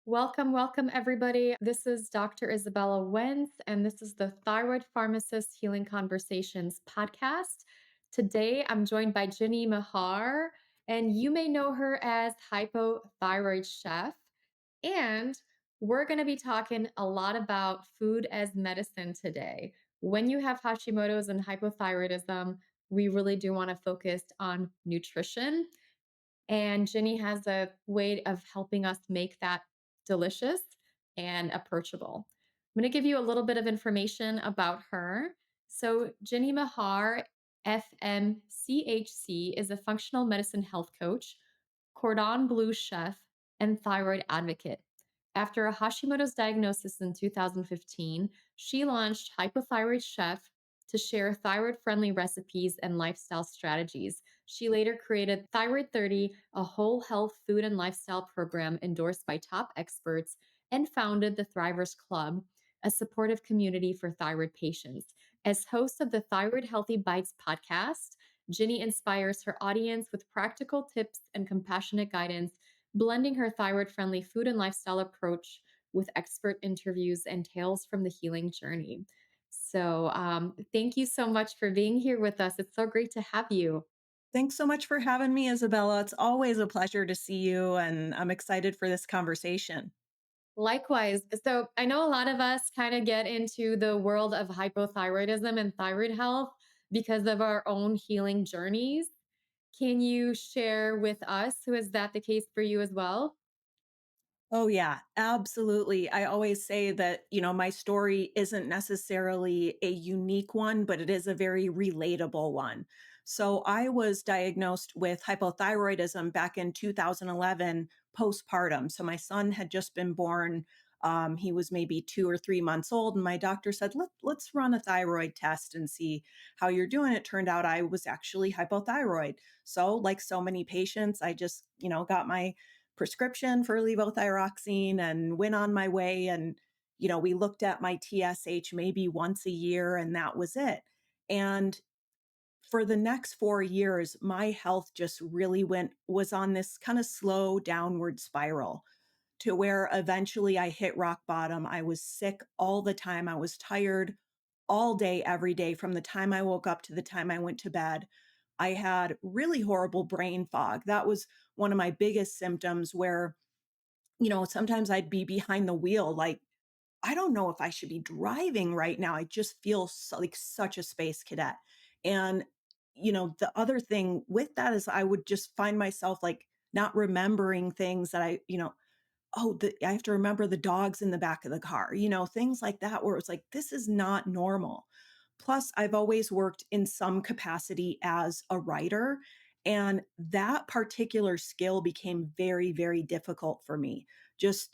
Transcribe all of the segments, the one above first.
Welcome, welcome, everybody. This is Dr. Izabella Wentz, and this is the Thyroid Pharmacist Healing Conversations podcast. Today, I'm joined by Ginny Mahar, and you may know her as Hypothyroid Chef. And we're going to be talking a lot about food as medicine today. When you have Hashimoto's and hypothyroidism, we really do want to focus on nutrition. And Ginny has a way of helping us make that delicious and approachable. I'm going to give you a little bit of information about her. So, Ginny Mahar, FMCHC, is a functional medicine health coach, cordon bleu chef, and thyroid advocate. After a Hashimoto's diagnosis in 2015, she launched Hypothyroid Chef to share thyroid friendly recipes and lifestyle strategies. She later created Thyroid-30, a whole health food and lifestyle program endorsed by top experts, and founded the Thrivers Club, a supportive community for thyroid patients. As host of the Thyroid Healthy Bites podcast, Ginny inspires her audience with practical tips and compassionate guidance, blending her thyroid friendly food and lifestyle approach with expert interviews and tales from the healing journey. So, thank you so much for being here with us. It's so great to have you. Thanks so much for having me, Isabella. It's always a pleasure to see you, and I'm excited for this conversation. Likewise. So, I know a lot of us kind of get into the world of hypothyroidism and thyroid health because of our own healing journeys. Can you share with us, who is that the case for you as well? Oh, yeah, absolutely. I always say that, my story isn't necessarily a unique one, but it is a very relatable one. So I was diagnosed with hypothyroidism back in 2011 postpartum. So my son had just been born. He was maybe 2 or 3 months old, and my doctor said, let's run a thyroid test and see how you're doing. It turned out I was actually hypothyroid. So, like so many patients, I just, got my prescription for levothyroxine and went on my way. And, we looked at my TSH maybe once a year, and that was it. And for the next 4 years, my health just really was on this kind of slow downward spiral to where eventually I hit rock bottom. I was sick all the time. I was tired all day, every day, from the time I woke up to the time I went to bed. I had really horrible brain fog. That was one of my biggest symptoms where, sometimes I'd be behind the wheel, like, I don't know if I should be driving right now. I just feel like such a space cadet. And, the other thing with that is I would just find myself like not remembering things that I have to remember the dogs in the back of the car, things like that, where it's like, this is not normal. Plus, I've always worked in some capacity as a writer, and that particular skill became very, very difficult for me. Just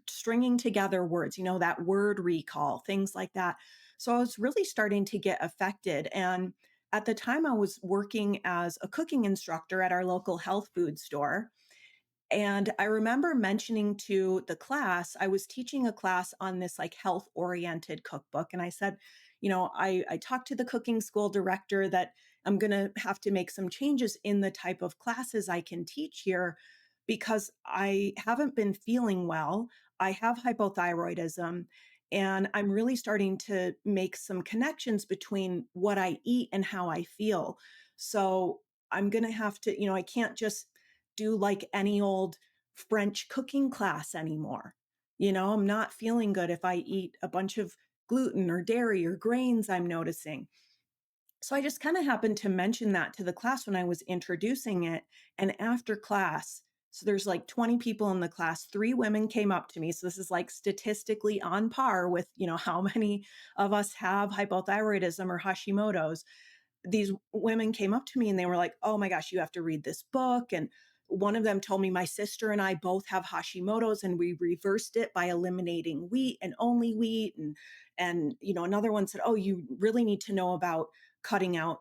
stringing together words, that word recall, things like that. So I was really starting to get affected. And at the time, I was working as a cooking instructor at our local health food store. And I remember mentioning to the class, I was teaching a class on this like health oriented cookbook. And I said, I talked to the cooking school director that I'm going to have to make some changes in the type of classes I can teach here because I haven't been feeling well. I have hypothyroidism, and I'm really starting to make some connections between what I eat and how I feel. So I'm going to have to, I can't just do like any old French cooking class anymore. I'm not feeling good if I eat a bunch of gluten or dairy or grains, I'm noticing. So I just kind of happened to mention that to the class when I was introducing it. And after class, so there's like 20 people in the class, 3 women came up to me. So this is like statistically on par with, how many of us have hypothyroidism or Hashimoto's. These women came up to me and they were like, "Oh my gosh, you have to read this book." And one of them told me my sister and I both have Hashimoto's and we reversed it by eliminating wheat and only wheat. And another one said, "Oh, you really need to know about cutting out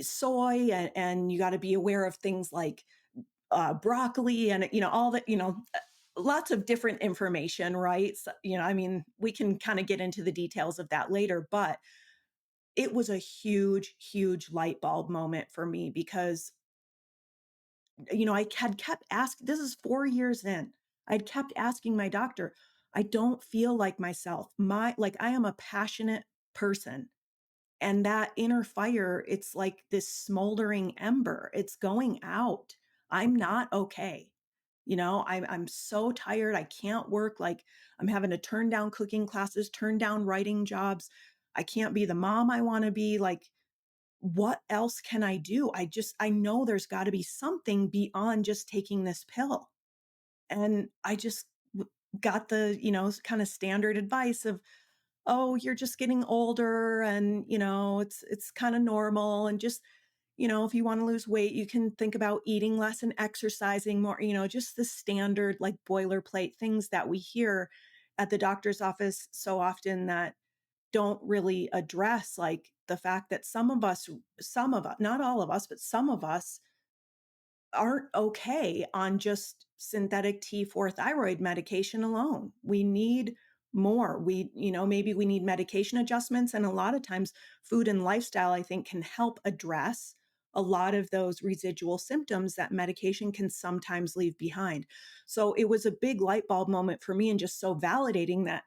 soy, and you got to be aware of things like broccoli and all that, lots of different information, right?" So, I mean, we can kind of get into the details of that later, but it was a huge, huge light bulb moment for me because, I had kept asking, this is 4 years in. I'd kept asking my doctor, I don't feel like myself. Like I am a passionate person. And that inner fire, it's like this smoldering ember. It's going out. I'm not okay. I'm so tired. I can't work. Like I'm having to turn down cooking classes, turn down writing jobs. I can't be the mom I want to be. Like, what else can I do? I know there's got to be something beyond just taking this pill. And I just got the, kind of standard advice of, oh, you're just getting older and, it's kind of normal and just, if you want to lose weight, you can think about eating less and exercising more, just the standard like boilerplate things that we hear at the doctor's office so often that don't really address like the fact that some of us, not all of us, but some of us aren't okay on just synthetic T4 thyroid medication alone. We need more. Maybe we need medication adjustments. And a lot of times, food and lifestyle, I think, can help address a lot of those residual symptoms that medication can sometimes leave behind. So it was a big light bulb moment for me and just so validating that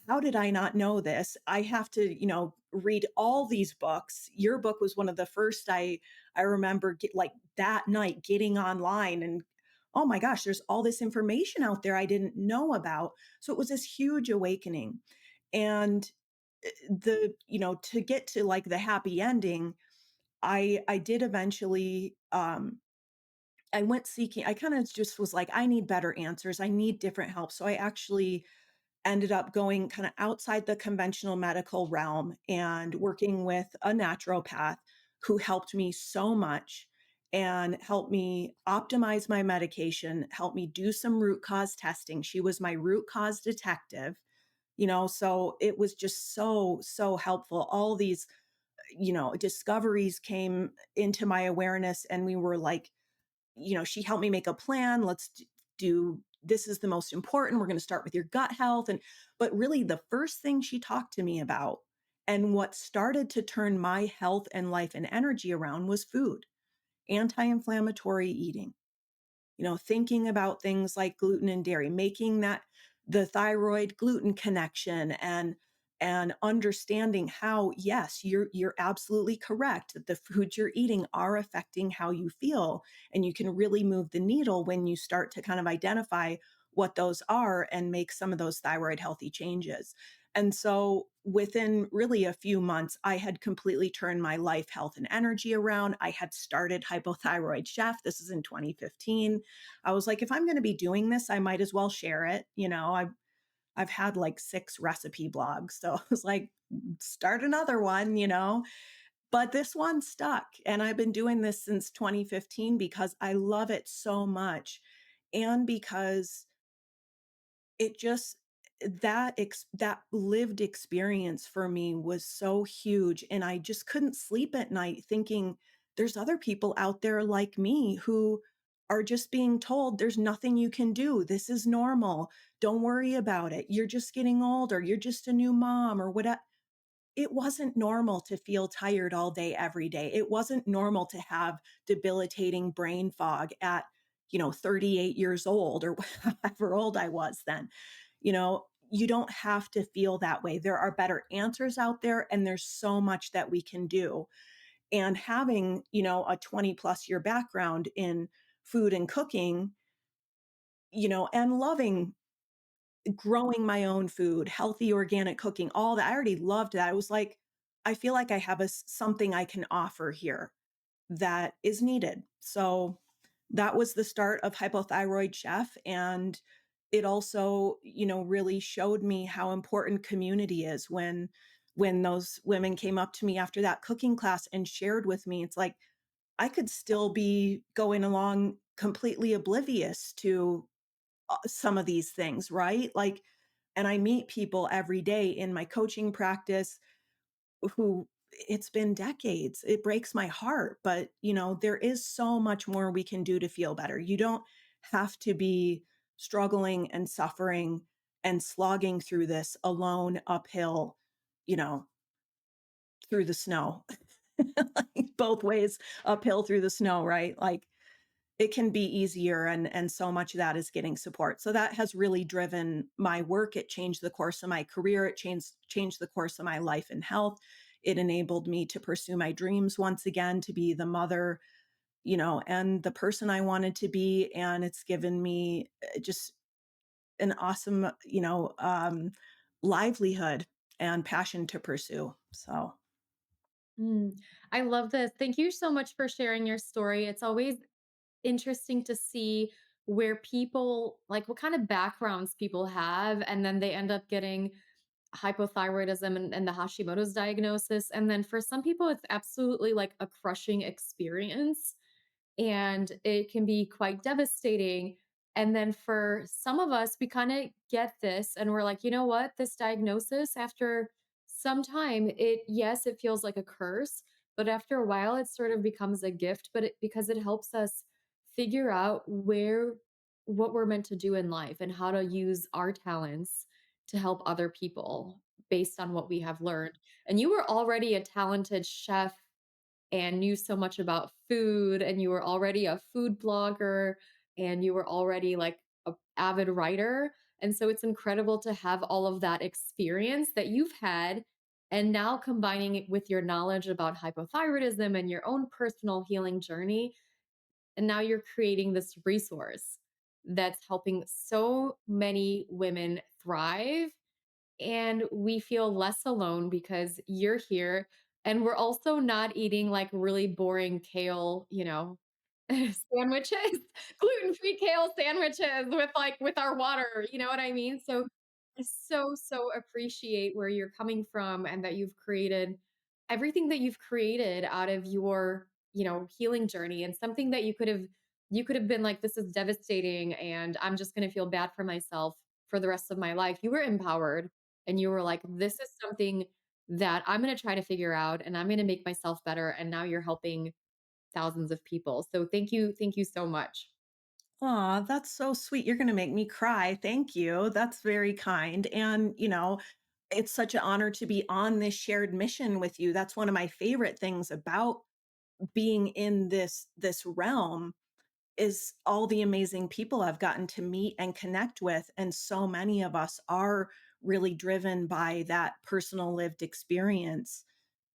how did I not know this? I have to, read all these books. Your book was one of the first I remember like that night getting online and oh my gosh, there's all this information out there I didn't know about. So it was this huge awakening. And to get to like the happy ending, I did eventually I went seeking, I kind of just was like, I need better answers. I need different help. So I actually ended up going kind of outside the conventional medical realm and working with a naturopath who helped me so much and helped me optimize my medication, helped me do some root cause testing. She was my root cause detective, so it was just so, so helpful. All these, discoveries came into my awareness, and we were like, she helped me make a plan. Do this is the most important. We're going to start with your gut health. But really, the first thing she talked to me about and what started to turn my health and life and energy around was food, anti inflammatory eating, thinking about things like gluten and dairy, making that the thyroid gluten connection and understanding how, yes, you're absolutely correct that the foods you're eating are affecting how you feel. And you can really move the needle when you start to kind of identify what those are and make some of those thyroid healthy changes. And so within really a few months, I had completely turned my life, health, and energy around. I had started Hypothyroid Chef. This is in 2015. I was like, if I'm going to be doing this, I might as well share it. I've had like 6 recipe blogs. So I was like, start another one. But this one stuck. And I've been doing this since 2015 because I love it so much. And because it just that lived experience for me was so huge, and I just couldn't sleep at night thinking there's other people out there like me who are just being told there's nothing you can do. This is normal. Don't worry about it. You're just getting older. You're just a new mom or whatever. It wasn't normal to feel tired all day, every day. It wasn't normal to have debilitating brain fog at, 38 years old or however old I was then. You don't have to feel that way. There are better answers out there, and there's so much that we can do. And having, a 20 plus year background in food and cooking, and loving growing my own food, healthy organic cooking, all that. I already loved that. It was like, I feel like I have something I can offer here that is needed. So that was the start of Hypothyroid Chef. And it also, really showed me how important community is when those women came up to me after that cooking class and shared with me. It's like I could still be going along completely oblivious to some of these things, right? Like, and I meet people every day in my coaching practice who it's been decades. It breaks my heart, but there is so much more we can do to feel better. You don't have to be struggling and suffering and slogging through this alone uphill, you know, through the snow. Like both ways uphill through the snow, right? Like it can be easier, and so much of that is getting support. So that has really driven my work. It changed the course of my career. It changed the course of my life and health. It enabled me to pursue my dreams once again, to be the mother, and the person I wanted to be. And it's given me just an awesome, livelihood and passion to pursue. So, Mm, I love this. Thank you so much for sharing your story. It's always interesting to see where people like what kind of backgrounds people have, and then they end up getting hypothyroidism and the Hashimoto's diagnosis. And then for some people, it's absolutely like a crushing experience and it can be quite devastating. And then for some of us, we kind of get this and we're like, you know what? This diagnosis, after some time, yes, it feels like a curse, but after a while, it sort of becomes a gift, because it helps us figure out what we're meant to do in life and how to use our talents to help other people based on what we have learned. And you were already a talented chef and knew so much about food, and you were already a food blogger, and you were already like a avid writer. And so it's incredible to have all of that experience that you've had, and now combining it with your knowledge about hypothyroidism and your own personal healing journey. And now you're creating this resource that's helping so many women thrive, and we feel less alone because you're here. And we're also not eating like really boring kale, sandwiches, gluten-free kale sandwiches with our water, you know what I mean? So I so appreciate where you're coming from and that you've created everything that you've created out of your, healing journey, and something that you could have been like, this is devastating and I'm just going to feel bad for myself for the rest of my life. You were empowered and you were like, this is something that I'm going to try to figure out and I'm going to make myself better. And now you're helping thousands of people. So thank you. Thank you so much. aw, that's so sweet. You're going to make me cry. Thank you. That's very kind. And, it's such an honor to be on this shared mission with you. That's one of my favorite things about being in this realm is all the amazing people I've gotten to meet and connect with. And so many of us are really driven by that personal lived experience.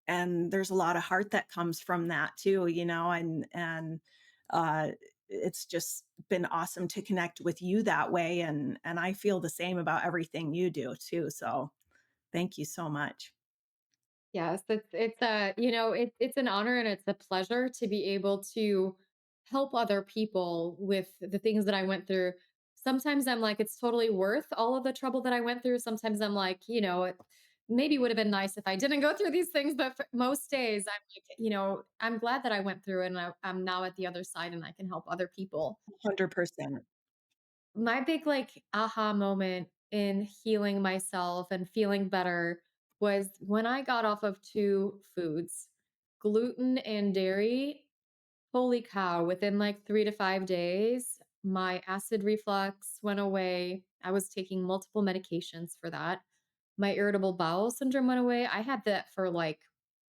And there's a lot of heart that comes from that too, and it's just been awesome to connect with you that way. And I feel the same about everything you do too. So thank you so much. Yes, it's an honor and it's a pleasure to be able to help other people with the things that I went through. Sometimes I'm like, it's totally worth all of the trouble that I went through. Sometimes I'm like, it maybe would have been nice if I didn't go through these things. But for most days, I'm like, I'm glad that I went through it, and I'm now at the other side and I can help other people. 100%. My big like aha moment in healing myself and feeling better was when I got off of two foods, gluten and dairy. Holy cow, within like 3 to 5 days, my acid reflux went away. I was taking multiple medications for that. My irritable bowel syndrome went away. I had that for like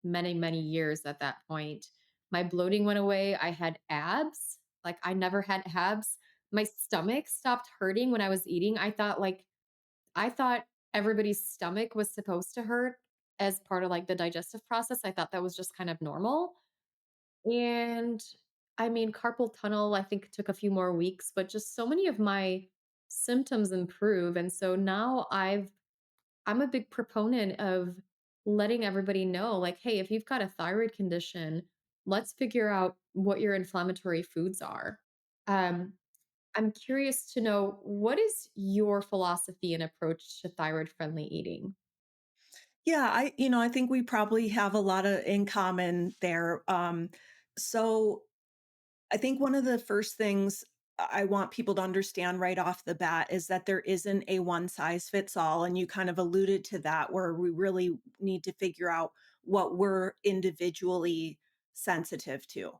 many, many years at that point. My bloating went away. I had abs. Like I never had abs. My stomach stopped hurting when I was eating. I thought everybody's stomach was supposed to hurt as part of like the digestive process. I thought that was just kind of normal. And I mean, carpal tunnel, I think took a few more weeks, but just so many of my symptoms improve. And so now I'm a big proponent of letting everybody know, like, hey, if you've got a thyroid condition, let's figure out what your inflammatory foods are. Um, I'm curious to know, what is your philosophy and approach to thyroid friendly eating? Yeah, I think we probably have a lot of in common there. So I think one of the first things I want people to understand right off the bat is that there isn't a one size fits all. And you kind of alluded to that, where we really need to figure out what we're individually sensitive to.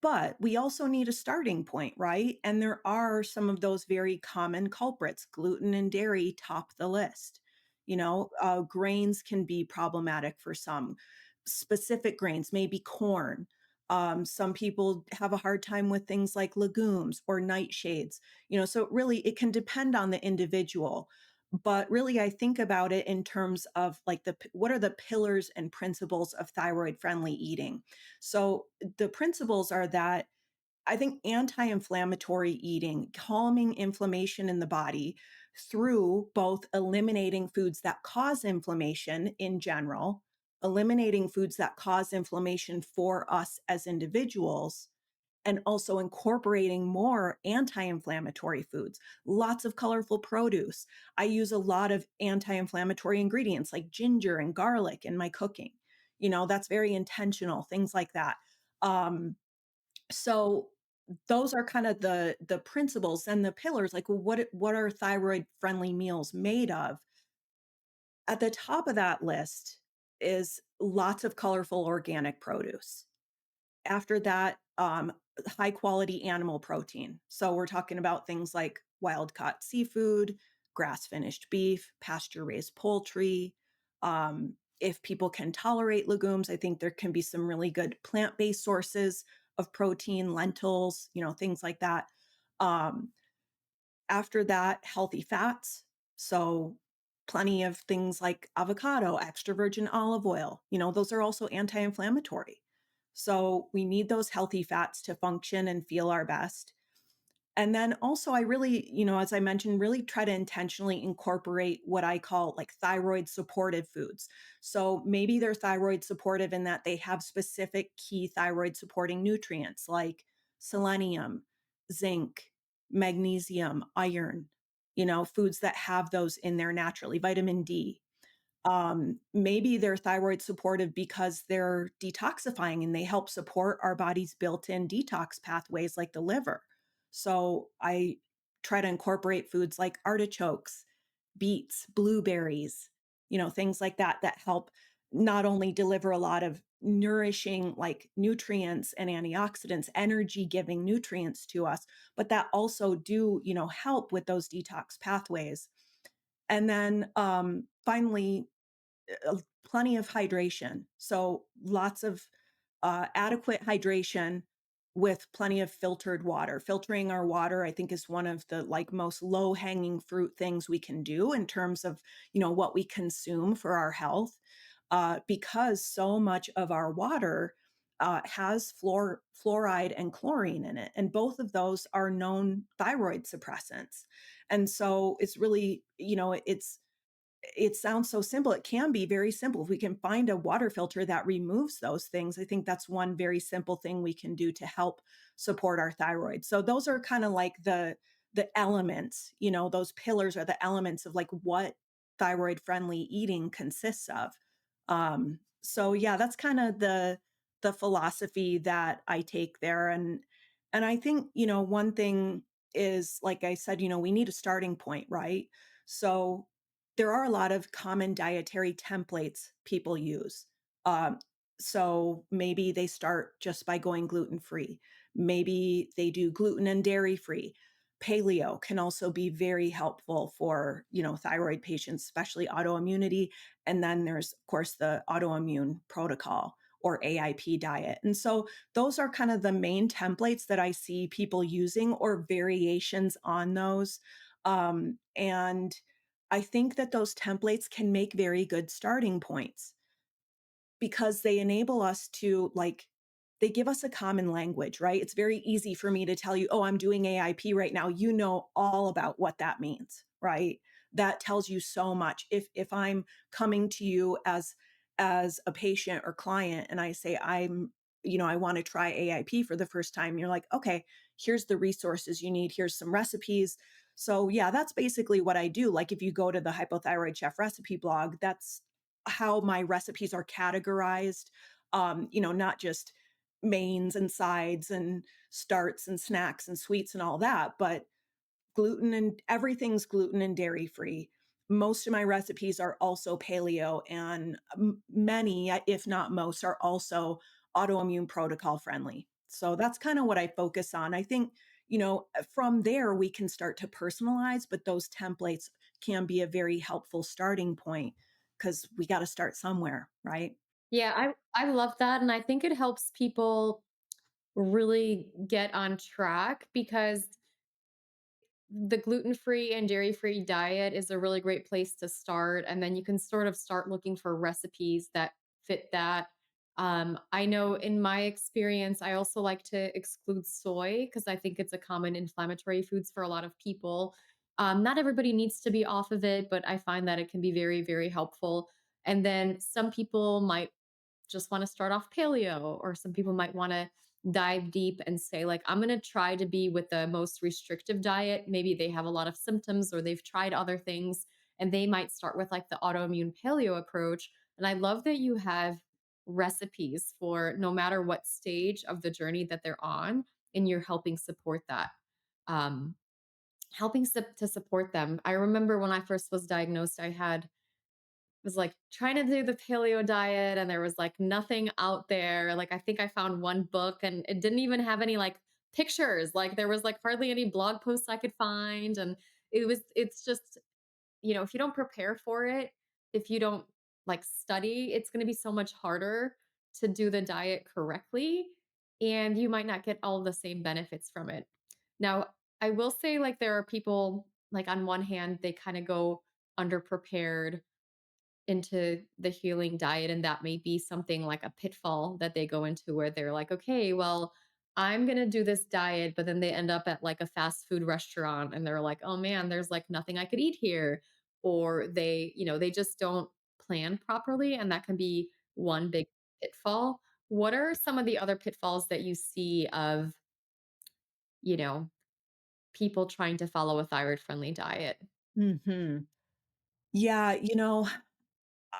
But we also need a starting point, right? And there are some of those very common culprits. Gluten and dairy top the list. Grains can be problematic for some specific grains, maybe corn. Some people have a hard time with things like legumes or nightshades, so it can depend on the individual. But really, I think about it in terms of like what are the pillars and principles of thyroid friendly eating? So the principles are that I think anti-inflammatory eating, calming inflammation in the body through both eliminating foods that cause inflammation in general, eliminating foods that cause inflammation for us as individuals, and also incorporating more anti-inflammatory foods, lots of colorful produce. I use a lot of anti-inflammatory ingredients like ginger and garlic in my cooking. That's very intentional, things like that. Um, so those are kind of the principles and the pillars, like, well, what are thyroid friendly meals made of? At the top of that list is lots of colorful organic produce. After that, high quality animal protein. So we're talking about things like wild caught seafood, grass finished beef, pasture raised poultry. If people can tolerate legumes, I think there can be some really good plant based sources of protein, lentils, things like that. Um, After that, healthy fats. So plenty of things like avocado, extra virgin olive oil, those are also anti-inflammatory. So we need those healthy fats to function and feel our best. And then also, I really, as I mentioned, really try to intentionally incorporate what I call like thyroid supportive foods. So maybe they're thyroid supportive in that they have specific key thyroid supporting nutrients like selenium, zinc, magnesium, iron, foods that have those in there naturally, vitamin D. Maybe they're thyroid supportive because they're detoxifying and they help support our body's built-in detox pathways like the liver. So I try to incorporate foods like artichokes, beets, blueberries, things like that that help not only deliver a lot of nourishing like nutrients and antioxidants, energy giving nutrients to us, but that also do, help with those detox pathways. And then finally, plenty of hydration. So lots of adequate hydration with plenty of filtered water. Filtering our water, I think, is one of the like most low hanging fruit things we can do in terms of what we consume for our health, because so much of our water has fluoride and chlorine in it, and both of those are known thyroid suppressants. And so it's really, it sounds so simple. It can be very simple. If we can find a water filter that removes those things, I think that's one very simple thing we can do to help support our thyroid. So those are kind of like the elements, those pillars are the elements of like what thyroid friendly eating consists of. So yeah, that's kind of the philosophy that I take there. And I think, one thing is, like I said, we need a starting point, right? So there are a lot of common dietary templates people use. Um, so maybe they start just by going gluten free. Maybe they do gluten and dairy free. Paleo can also be very helpful for, thyroid patients, especially autoimmunity. And then there's, of course, the autoimmune protocol or AIP diet. And so those are kind of the main templates that I see people using or variations on those. And I think that those templates can make very good starting points because they enable us to they give us a common language, right? It's very easy for me to tell you, "Oh, I'm doing AIP right now." You know all about what that means, right? That tells you so much. If I'm coming to you as a patient or client and I say I want to try AIP for the first time, you're like, "Okay, here's the resources you need. Here's some recipes." So, yeah, that's basically what I do. Like if you go to the Hypothyroid Chef recipe blog, that's how my recipes are categorized. Not just mains and sides and starts and snacks and sweets and all that, but everything's gluten and dairy free. Most of my recipes are also paleo, and many, if not most, are also autoimmune protocol friendly. So that's kind of what I focus on. I think, from there we can start to personalize, but those templates can be a very helpful starting point because we got to start somewhere, right? Yeah, I love that, and I think it helps people really get on track because the gluten-free and dairy-free diet is a really great place to start, and then you can sort of start looking for recipes that fit that. I know in my experience, I also like to exclude soy because I think it's a common inflammatory foods for a lot of people. Not everybody needs to be off of it, but I find that it can be very, very helpful. And then some people might just want to start off paleo, or some people might want to dive deep and say, like, I'm going to try to be with the most restrictive diet. Maybe they have a lot of symptoms or they've tried other things, and they might start with like the autoimmune paleo approach. And I love that you have recipes for no matter what stage of the journey that they're on, and you're helping support that. Um, to support them. I remember when I first was diagnosed, I had was like trying to do the paleo diet, and there was like nothing out there. Like I think I found one book and it didn't even have any like pictures. Like there was like hardly any blog posts I could find. And it's just, if you don't prepare for it, if you don't like study, it's going to be so much harder to do the diet correctly. And you might not get all the same benefits from it. Now, I will say, like, there are people, like, on one hand, they kind of go underprepared into the healing diet, and that may be something like a pitfall that they go into where they're like, okay, well, I'm going to do this diet, but then they end up at like a fast food restaurant and they're like, oh man, there's like nothing I could eat here. Or they just don't plan properly, and that can be one big pitfall. What are some of the other pitfalls that you see of, you know people trying to follow a thyroid friendly diet? Mhm. Yeah,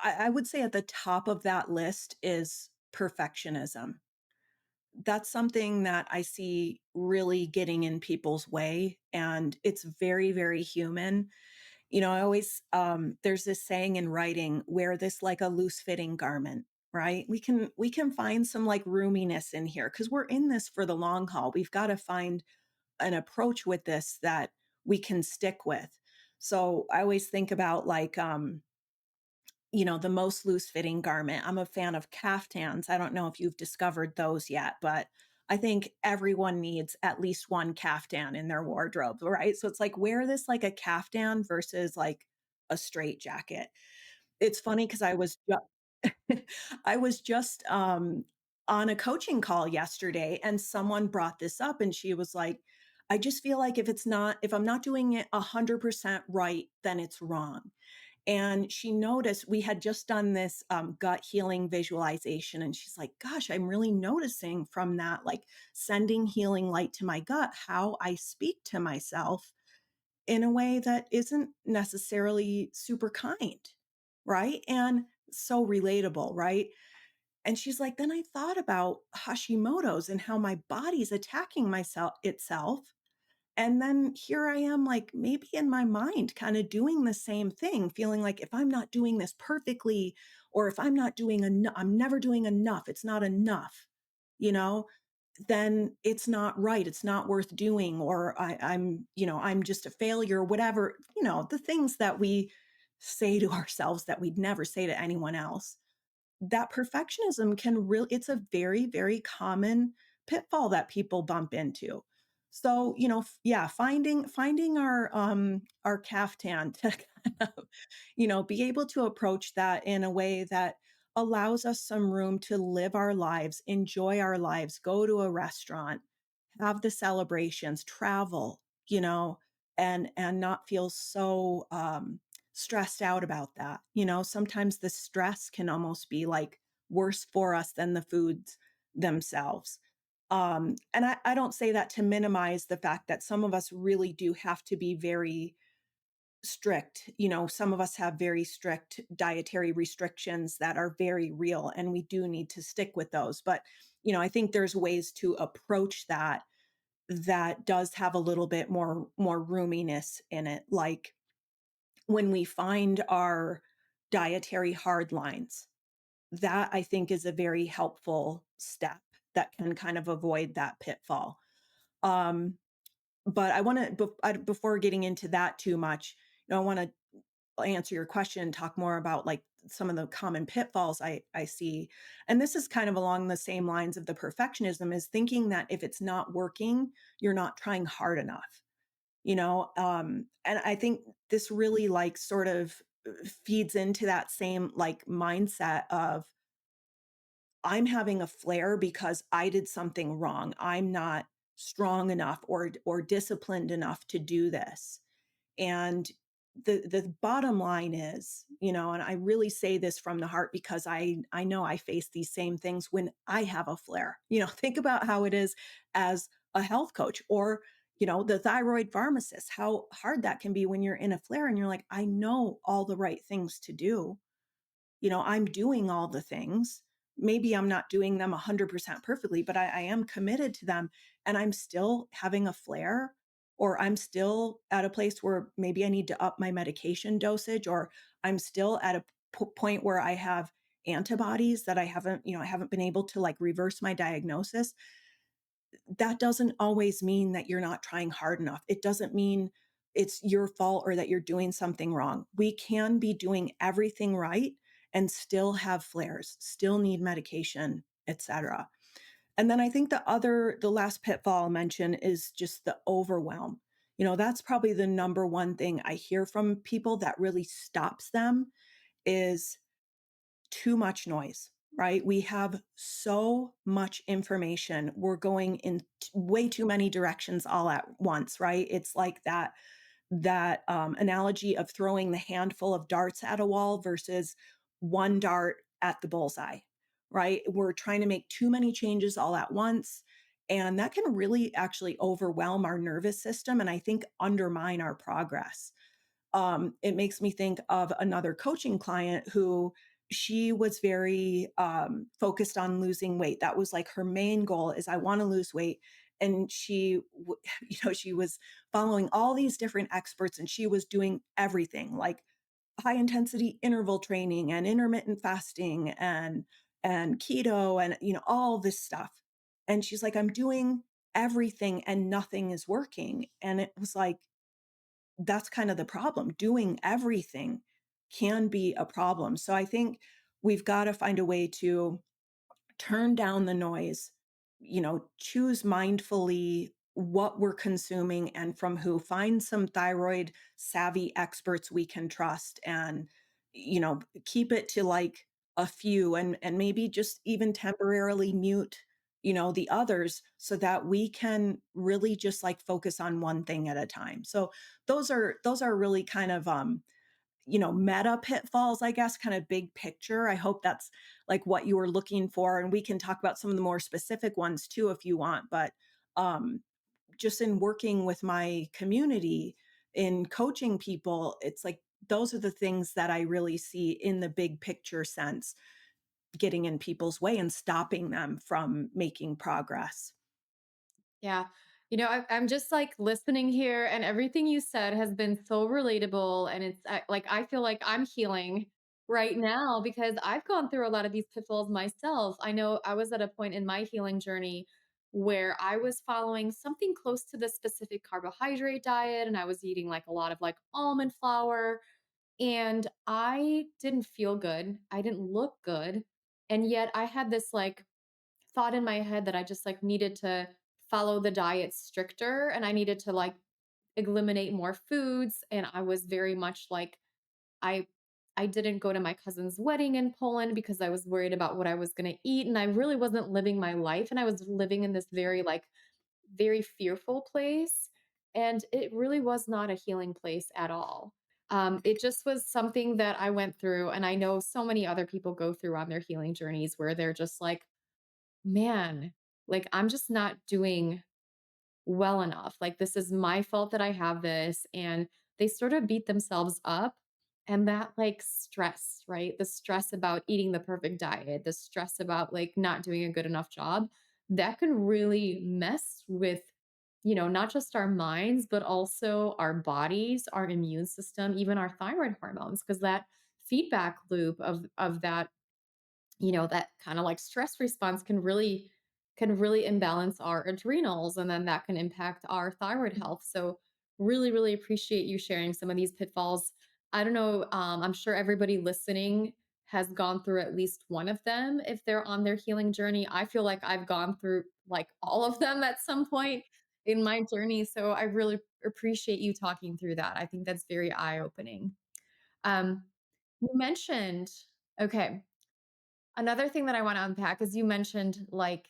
I would say at the top of that list is perfectionism. That's something that I see really getting in people's way, and it's very, very human. I always there's this saying in writing, wear this like a loose fitting garment, right? We can find some like roominess in here because we're in this for the long haul. We've got to find an approach with this that we can stick with. So I always think about like the most loose fitting garment. I'm a fan of caftans. I don't know if you've discovered those yet, but I think everyone needs at least one caftan in their wardrobe, right? So it's like wear this like a caftan versus like a straight jacket. It's funny because I was just on a coaching call yesterday and someone brought this up and she was like, I just feel like if I'm not doing it 100% right, then it's wrong. And she noticed we had just done this gut healing visualization. And she's like, gosh, I'm really noticing from that, like sending healing light to my gut, how I speak to myself in a way that isn't necessarily super kind. Right. And so relatable. Right. And she's like, then I thought about Hashimoto's and how my body's attacking myself itself, and then here I am, like maybe in my mind, kind of doing the same thing, feeling like if I'm not doing this perfectly, or if I'm not doing enough, I'm never doing enough, it's not enough, you know, then it's not right. It's not worth doing, or I'm just a failure, whatever, the things that we say to ourselves that we'd never say to anyone else. That perfectionism can really it's a very, very common pitfall that people bump into. So, yeah, finding our caftan to kind of, be able to approach that in a way that allows us some room to live our lives, enjoy our lives, go to a restaurant, have the celebrations, travel, and not feel so stressed out about that. Sometimes the stress can almost be like worse for us than the foods themselves. And I don't say that to minimize the fact that some of us really do have to be very strict. Some of us have very strict dietary restrictions that are very real, and we do need to stick with those. But, I think there's ways to approach that does have a little bit more roominess in it. Like when we find our dietary hard lines, that I think is a very helpful step that can kind of avoid that pitfall. Um, but I want to, before getting into that too much, I want to answer your question and talk more about like some of the common pitfalls I see. And this is kind of along the same lines of the perfectionism, is thinking that if it's not working, you're not trying hard enough, and I think this really like sort of feeds into that same like mindset of I'm having a flare because I did something wrong. I'm not strong enough or disciplined enough to do this. And the bottom line is, and I really say this from the heart because I know I face these same things when I have a flare. Think about how it is as a health coach or the thyroid pharmacist, how hard that can be when you're in a flare and you're like, I know all the right things to do. I'm doing all the things. Maybe I'm not doing them 100% perfectly, but I am committed to them. And I'm still having a flare, or I'm still at a place where maybe I need to up my medication dosage, or I'm still at a point where I have antibodies that I haven't been able to like reverse my diagnosis. That doesn't always mean that you're not trying hard enough. It doesn't mean it's your fault or that you're doing something wrong. We can be doing everything right and still have flares, still need medication, etc. And then I think the last pitfall I'll mention is just the overwhelm. That's probably the number one thing I hear from people that really stops them is too much noise, right? We have so much information. We're going in way too many directions all at once, right? It's like that analogy of throwing the handful of darts at a wall versus one dart at the bullseye, right? We're trying to make too many changes all at once. And that can really actually overwhelm our nervous system and I think undermine our progress. It makes me think of another coaching client who she was very focused on losing weight. That was like her main goal is I want to lose weight. And she was following all these different experts and she was doing everything like high intensity interval training and intermittent fasting and keto and all this stuff. And she's like, I'm doing everything and nothing is working. And it was like, that's kind of the problem. Doing everything can be a problem. So I think we've got to find a way to turn down the noise, choose mindfully what we're consuming and from who, find some thyroid savvy experts we can trust and, keep it to like a few and maybe just even temporarily mute, the others so that we can really just like focus on one thing at a time. So those are really kind of meta pitfalls, I guess, kind of big picture. I hope that's like what you were looking for. And we can talk about some of the more specific ones too, if you want. But um, just in working with my community, in coaching people, it's like those are the things that I really see in the big picture sense, getting in people's way and stopping them from making progress. Yeah. I'm just like listening here, and everything you said has been so relatable. And like, I feel like I'm healing right now because I've gone through a lot of these pitfalls myself. I know I was at a point in my healing journey where I was following something close to the specific carbohydrate diet, and I was eating like a lot of like almond flour, and I didn't feel good. I didn't look good. And yet I had this like thought in my head that I just like needed to follow the diet stricter and I needed to like eliminate more foods. And I was very much like, I I didn't go to my cousin's wedding in Poland because I was worried about what I was going to eat, and I really wasn't living my life, and I was living in this very like very fearful place, and it really was not a healing place at all. It just was something that I went through, and I know so many other people go through on their healing journeys where they're just like, man, like I'm just not doing well enough. Like, this is my fault that I have this. And they sort of beat themselves up. And that, like, stress, right? The stress about eating the perfect diet, the stress about like not doing a good enough job, that can really mess with, not just our minds, but also our bodies, our immune system, even our thyroid hormones, because that feedback loop of that that kind of like stress response can really imbalance our adrenals, and then that can impact our thyroid health. So really appreciate you sharing some of these pitfalls. I don't know, I'm sure everybody listening has gone through at least one of them if they're on their healing journey. I feel like I've gone through like all of them at some point in my journey. So I really appreciate you talking through that. I think that's very eye opening. Um, you mentioned, okay, another thing that I want to unpack is you mentioned like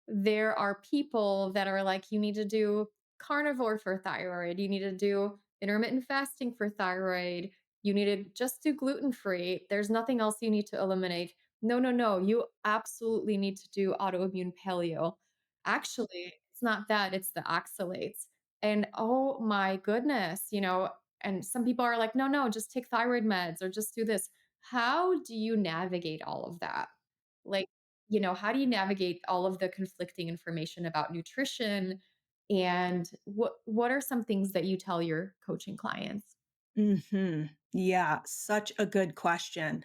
there are people that are like, you need to do carnivore for thyroid, you need to do intermittent fasting for thyroid, you need to just do gluten free. There's nothing else you need to eliminate. No, no, no. You absolutely need to do autoimmune paleo. Actually, it's not that, it's the oxalates. And oh my goodness, and some people are like, no, no, just take thyroid meds or just do this. How do you navigate all of that? Like, how do you navigate all of the conflicting information about nutrition? And what are some things that you tell your coaching clients? Yeah, such a good question.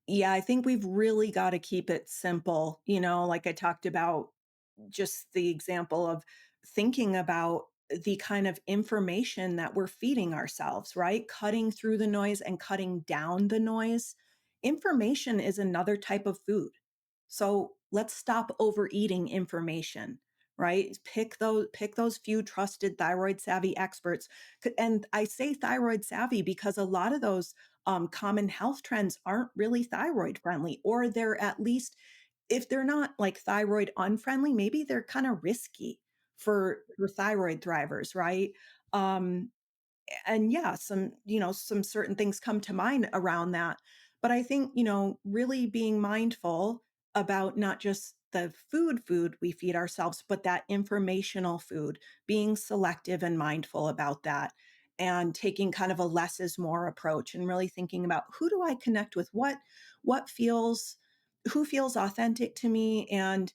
Yeah, I think we've really got to keep it simple. Like I talked about, just the example of thinking about the kind of information that we're feeding ourselves, right? Cutting through the noise and cutting down the noise. Information is another type of food. So let's stop overeating information, right? Pick those few trusted thyroid savvy experts. And I say thyroid savvy because a lot of those common health trends aren't really thyroid friendly, or they're at least, if they're not like thyroid unfriendly, maybe they're kind of risky for thyroid thrivers, right? Um, and yeah, some certain things come to mind around that. But I think, really being mindful about not just the food we feed ourselves, but that informational food, being selective and mindful about that, and taking kind of a less is more approach, and really thinking about who do I connect with, what feels who feels authentic to me. And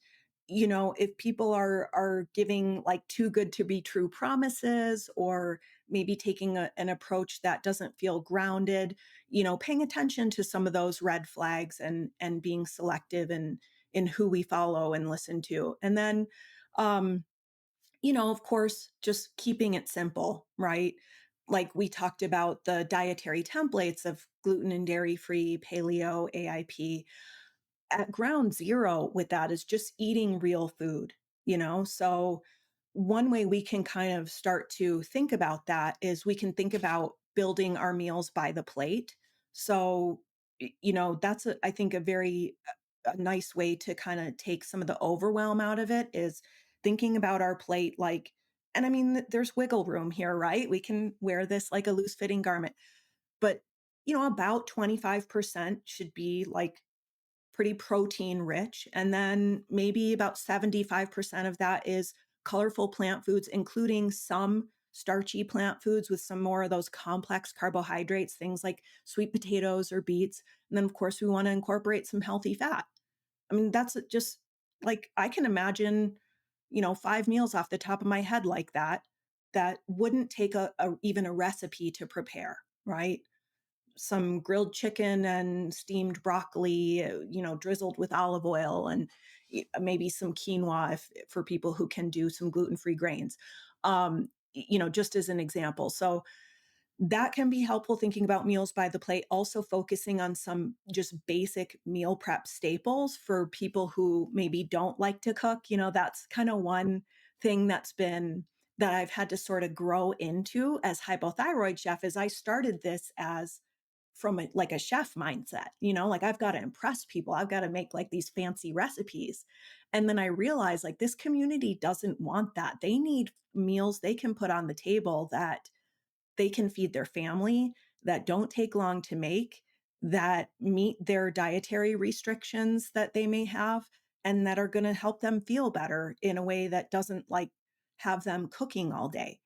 if people are giving like too good to be true promises, or maybe taking an approach that doesn't feel grounded, paying attention to some of those red flags, and being selective in who we follow and listen to. And then um of course, just keeping it simple, right? Like we talked about the dietary templates of gluten and dairy free, paleo, AIP. At ground zero with that is just eating real food. So one way we can kind of start to think about that is we can think about building our meals by the plate. So that's I think a very a nice way to kind of take some of the overwhelm out of it, is thinking about our plate like, and I mean there's wiggle room here, right? We can wear this like a loose fitting garment, but about 25% should be like pretty protein rich. And then maybe about 75% of that is colorful plant foods, including some starchy plant foods with some more of those complex carbohydrates, things like sweet potatoes or beets. And then, of course, we want to incorporate some healthy fat. I mean, that's just like I can imagine, 5 meals off the top of my head like that, that wouldn't take even a recipe to prepare, right? Some grilled chicken and steamed broccoli, drizzled with olive oil, and maybe some quinoa for people who can do some gluten-free grains. Just as an example. So that can be helpful thinking about meals by the plate, also focusing on some just basic meal prep staples for people who maybe don't like to cook. That's kind of one thing that I've had to sort of grow into as hypothyroid chef, is I started this as from like a chef mindset, like I've got to impress people. I've got to make like these fancy recipes. And then I realized like this community doesn't want that. They need meals they can put on the table that they can feed their family, that don't take long to make, that meet their dietary restrictions that they may have, and that are going to help them feel better in a way that doesn't like have them cooking all day.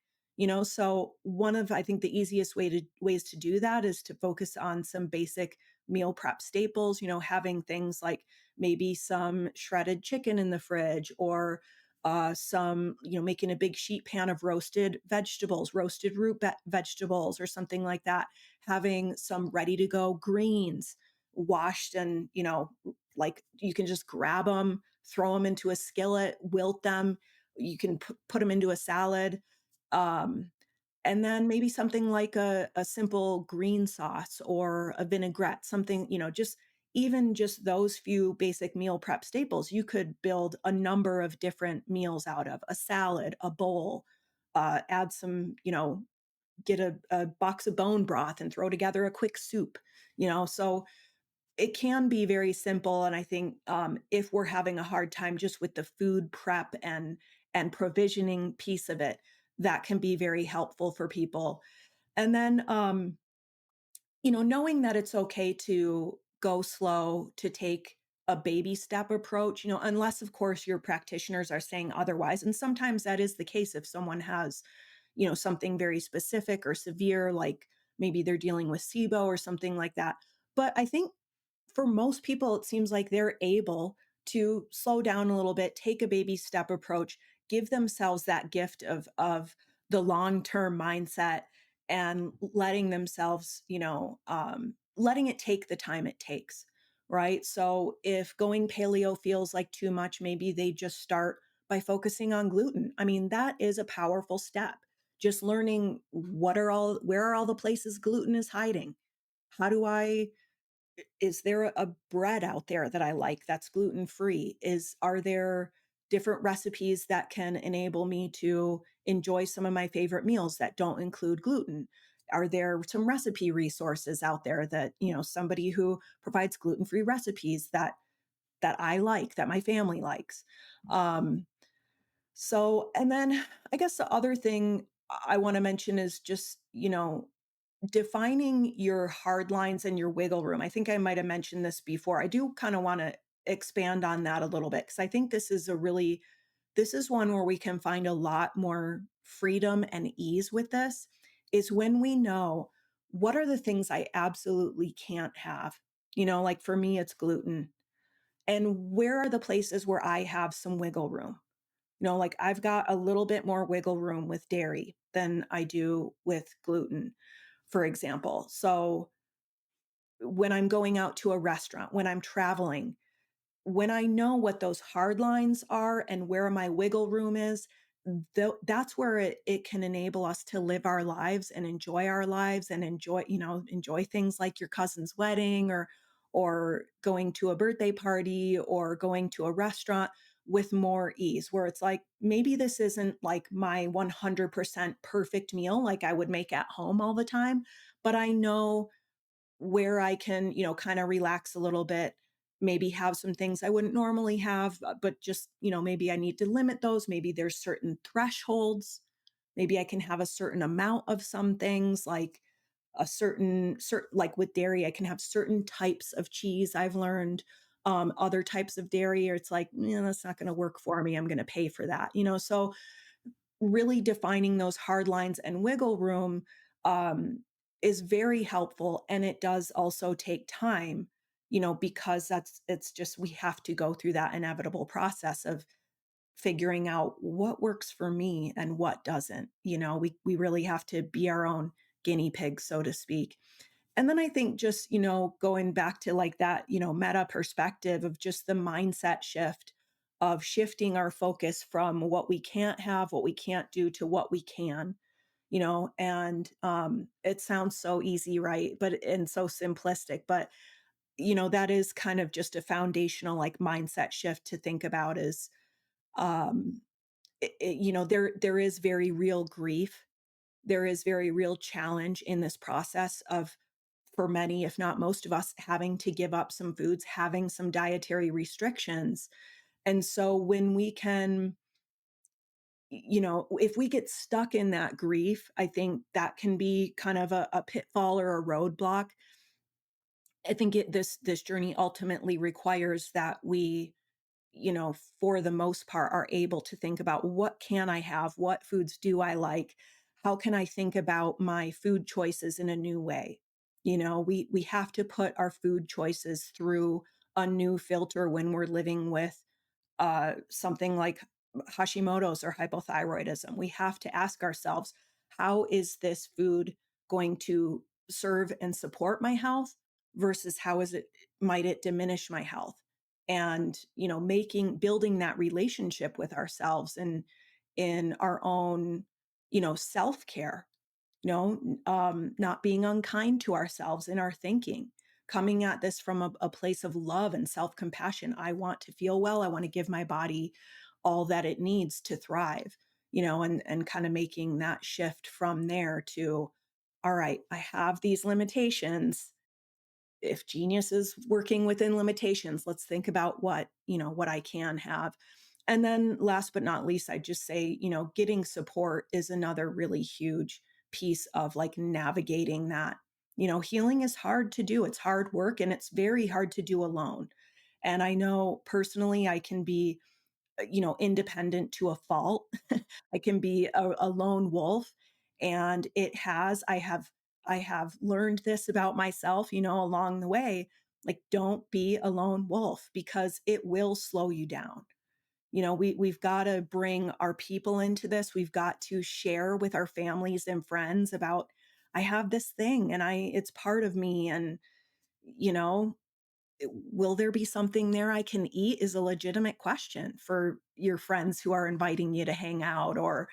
So one of I think the easiest ways to do that is to focus on some basic meal prep staples, having things like maybe some shredded chicken in the fridge, or making a big sheet pan of roasted vegetables, roasted root vegetables, or something like that. Having some ready to go greens washed, and, like you can just grab them, throw them into a skillet, wilt them. You can put them into a salad. Um, and then maybe something like a simple green sauce or a vinaigrette, something, just even just those few basic meal prep staples, you could build a number of different meals out of a salad, a bowl, add some, get a box of bone broth and throw together a quick soup, so it can be very simple. And I think if we're having a hard time just with the food prep and provisioning piece of it, that can be very helpful for people. And then knowing that it's okay to go slow, to take a baby step approach, unless, of course, your practitioners are saying otherwise. And sometimes that is the case if someone has, something very specific or severe, like maybe they're dealing with SIBO or something like that. But I think for most people, it seems like they're able to slow down a little bit, take a baby step approach, give themselves that gift of the long-term mindset and letting themselves, letting it take the time it takes, right? So if going paleo feels like too much, maybe they just start by focusing on gluten. I mean, that is a powerful step. Just learning where are all the places gluten is hiding? How do I is there a bread out there that I like that's gluten free? Are there different recipes that can enable me to enjoy some of my favorite meals that don't include gluten? Are there some recipe resources out there that, somebody who provides gluten-free recipes that I like, that my family likes? Um, and then I guess the other thing I want to mention is just, defining your hard lines and your wiggle room. I think I might have mentioned this before. I do kind of want to expand on that a little bit because I think this is one where we can find a lot more freedom and ease with this is when we know what are the things I absolutely can't have. Like for me it's gluten. And where are the places where I have some wiggle room? Like I've got a little bit more wiggle room with dairy than I do with gluten, for example. So when I'm going out to a restaurant, when I'm traveling, when I know what those hard lines are and where my wiggle room is, that's where it can enable us to live our lives and enjoy our lives and enjoy things like your cousin's wedding or going to a birthday party or going to a restaurant with more ease, where it's like, maybe this isn't like my 100% perfect meal like I would make at home all the time, but I know where I can, kind of relax a little bit, maybe have some things I wouldn't normally have, but just, maybe I need to limit those. Maybe there's certain thresholds. Maybe I can have a certain amount of some things like like with dairy, I can have certain types of cheese I've learned. Other types of dairy, or it's like, that's not going to work for me. I'm going to pay for that, so really defining those hard lines and wiggle room um, is very helpful. And it does also take time, because it's just, we have to go through that inevitable process of figuring out what works for me and what doesn't. We really have to be our own guinea pig, so to speak. And then I think just, going back to like that, meta perspective of just the mindset shift of shifting our focus from what we can't have, what we can't do to what we can, and it sounds so easy, right? And so simplistic, but that is kind of just a foundational like mindset shift to think about is um there is very real grief, there is very real challenge in this process of, for many, if not most of us, having to give up some foods, having some dietary restrictions. And so when we can, if we get stuck in that grief, I think that can be kind of a pitfall or a roadblock. I think this journey ultimately requires that we, for the most part, are able to think about what can I have? What foods do I like? How can I think about my food choices in a new way? We have to put our food choices through a new filter when we're living with something like Hashimoto's or hypothyroidism. We have to ask ourselves, how is this food going to serve and support my health versus how is it might it diminish my health? And, building that relationship with ourselves and in our own, self-care, not being unkind to ourselves in our thinking, coming at this from a place of love and self-compassion. I want to feel well. I want to give my body all that it needs to thrive, and kind of making that shift from there to, all right, I have these limitations. If genius is working within limitations, let's think about what I can have. And then last but not least, I just say, getting support is another really huge piece of like navigating that. Healing is hard to do. It's hard work and it's very hard to do alone. And I know personally I can be independent to a fault. I can be a lone wolf. And I have learned this about myself, along the way. Like, don't be a lone wolf because it will slow you down. We've got to bring our people into this. We've got to share with our families and friends about, I have this thing and it's part of me. And, you know, will there be something there I can eat is a legitimate question for your friends who are inviting you to hang out, or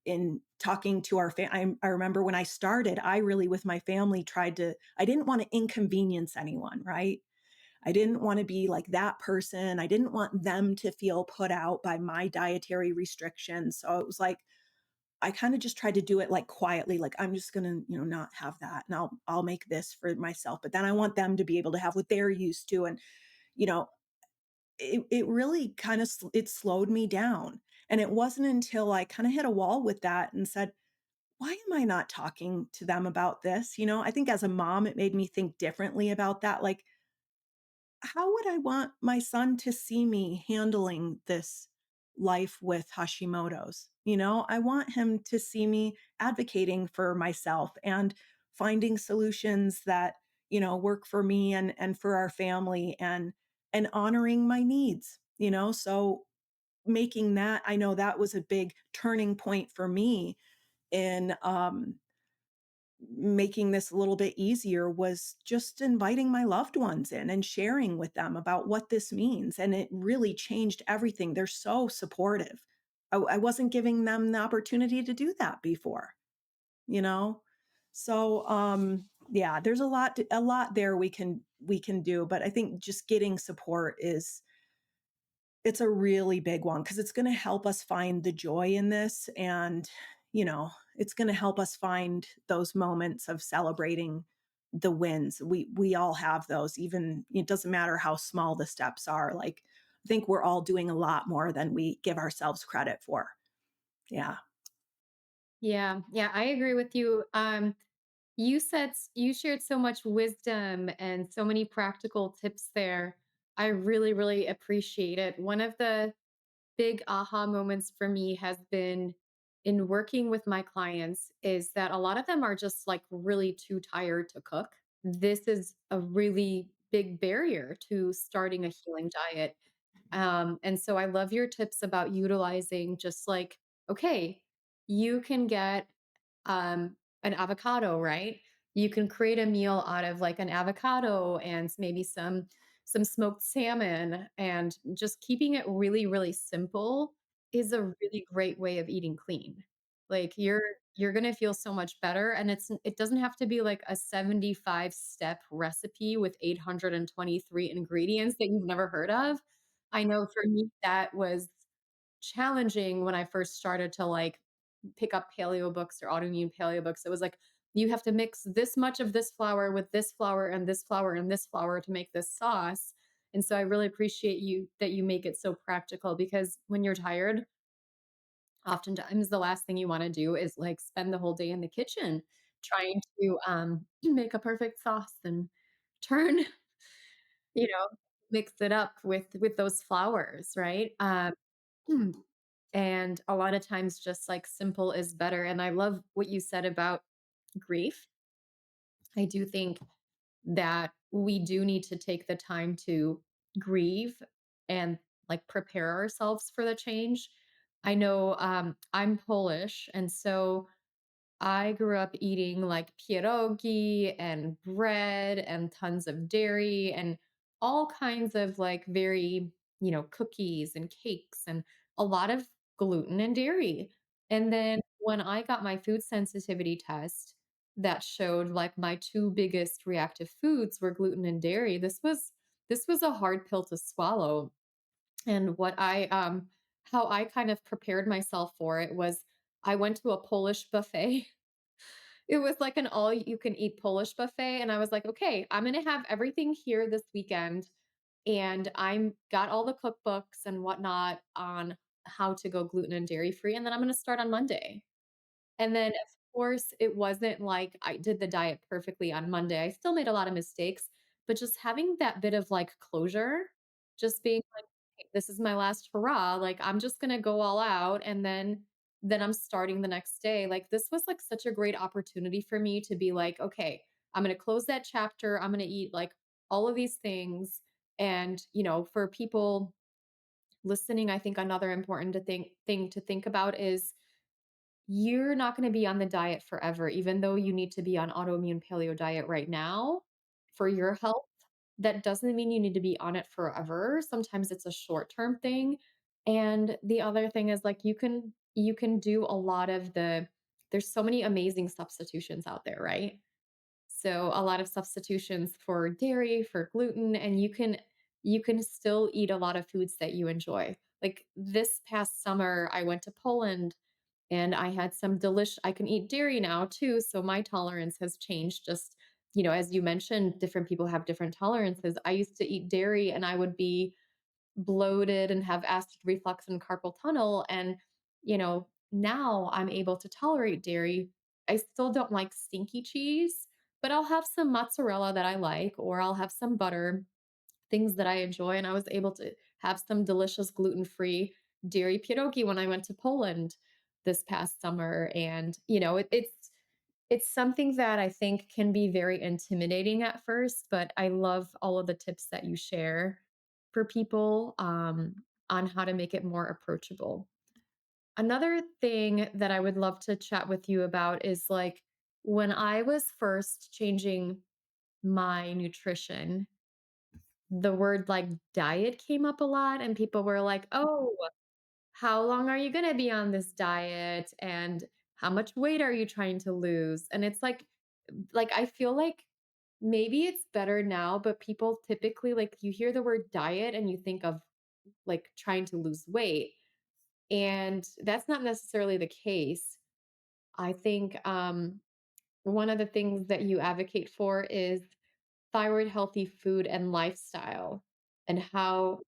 in talking to I remember when I started, I really with my family I didn't want to inconvenience anyone, right? I didn't want to be like that person. I didn't want them to feel put out by my dietary restrictions. So it was like I kind of just tried to do it like quietly, like I'm just gonna, not have that, and I'll make this for myself. But then I want them to be able to have what they're used to, and you know, it really kind of it slowed me down. And it wasn't until I kind of hit a wall with that and said, why am I not talking to them about this? I think as a mom, it made me think differently about that. Like, how would I want my son to see me handling this life with Hashimoto's? I want him to see me advocating for myself and finding solutions that, work for me and for our family and honoring my needs, so making that, I know that was a big turning point for me in making this a little bit easier was just inviting my loved ones in and sharing with them about what this means. And it really changed everything. They're so supportive. I wasn't giving them the opportunity to do that before, you know? So yeah, there's a lot there we can do, but I think just getting support is it's a really big one because it's gonna help us find the joy in this and, it's gonna help us find those moments of celebrating the wins. We all have those, even it doesn't matter how small the steps are, like, I think we're all doing a lot more than we give ourselves credit for. Yeah. Yeah, yeah, I agree with you. You shared so much wisdom and so many practical tips there. I really, really appreciate it. One of the big aha moments for me has been in working with my clients is that a lot of them are just like really too tired to cook. This is a really big barrier to starting a healing diet. And so I love your tips about utilizing just like, okay, you can get an avocado, right? You can create a meal out of like an avocado and maybe some smoked salmon, and just keeping it really, really simple is a really great way of eating clean. Like you're going to feel so much better, and it doesn't have to be like a 75-step recipe with 823 ingredients that you've never heard of. I know for me that was challenging when I first started to like pick up paleo books or autoimmune paleo books. It was like, you have to mix this much of this flour with this flour and this flour and this flour to make this sauce. And so I really appreciate you that you make it so practical, because when you're tired, oftentimes the last thing you want to do is like spend the whole day in the kitchen trying to make a perfect sauce and turn, you know, mix it up with those flours, right? And a lot of times just like simple is better. And I love what you said about grief. I do think that we do need to take the time to grieve and like prepare ourselves for the change. I know I'm Polish, and so I grew up eating like pierogi and bread and tons of dairy and all kinds of like very, cookies and cakes and a lot of gluten and dairy. And then when I got my food sensitivity test, that showed like my two biggest reactive foods were gluten and dairy. This was a hard pill to swallow. And what I how I kind of prepared myself for it was I went to a Polish buffet. It was like an all you can eat Polish buffet. And I was like, okay, I'm going to have everything here this weekend. And I'm got all the cookbooks and whatnot on how to go gluten and dairy free. And then I'm going to start on Monday. And then, of course, it wasn't like I did the diet perfectly on Monday. I still made a lot of mistakes, but just having that bit of like closure, just being like, "Hey, this is my last hurrah. Like I'm just gonna go all out and then I'm starting the next day." Like this was like such a great opportunity for me to be like, okay, I'm gonna close that chapter. I'm gonna eat like all of these things. And for people listening, I think another important thing to think about is you're not gonna be on the diet forever, even though you need to be on autoimmune paleo diet right now for your health. That doesn't mean you need to be on it forever. Sometimes it's a short-term thing. And the other thing is like you can do a lot of there's so many amazing substitutions out there, right? So a lot of substitutions for dairy, for gluten, and you can still eat a lot of foods that you enjoy. Like this past summer, I went to Poland and I had some I can eat dairy now too. So my tolerance has changed. Just, as you mentioned, different people have different tolerances. I used to eat dairy and I would be bloated and have acid reflux and carpal tunnel. And, now I'm able to tolerate dairy. I still don't like stinky cheese, but I'll have some mozzarella that I like, or I'll have some butter, things that I enjoy. And I was able to have some delicious gluten free dairy pierogi when I went to Poland this past summer. And, it's something that I think can be very intimidating at first, but I love all of the tips that you share for people on how to make it more approachable. Another thing that I would love to chat with you about is like when I was first changing my nutrition, the word like diet came up a lot, and people were like, oh, how long are you going to be on this diet? And how much weight are you trying to lose? And it's like I feel like maybe it's better now, but people typically like you hear the word diet and you think of like trying to lose weight. And that's not necessarily the case. I think one of the things that you advocate for is thyroid healthy food and lifestyle, and how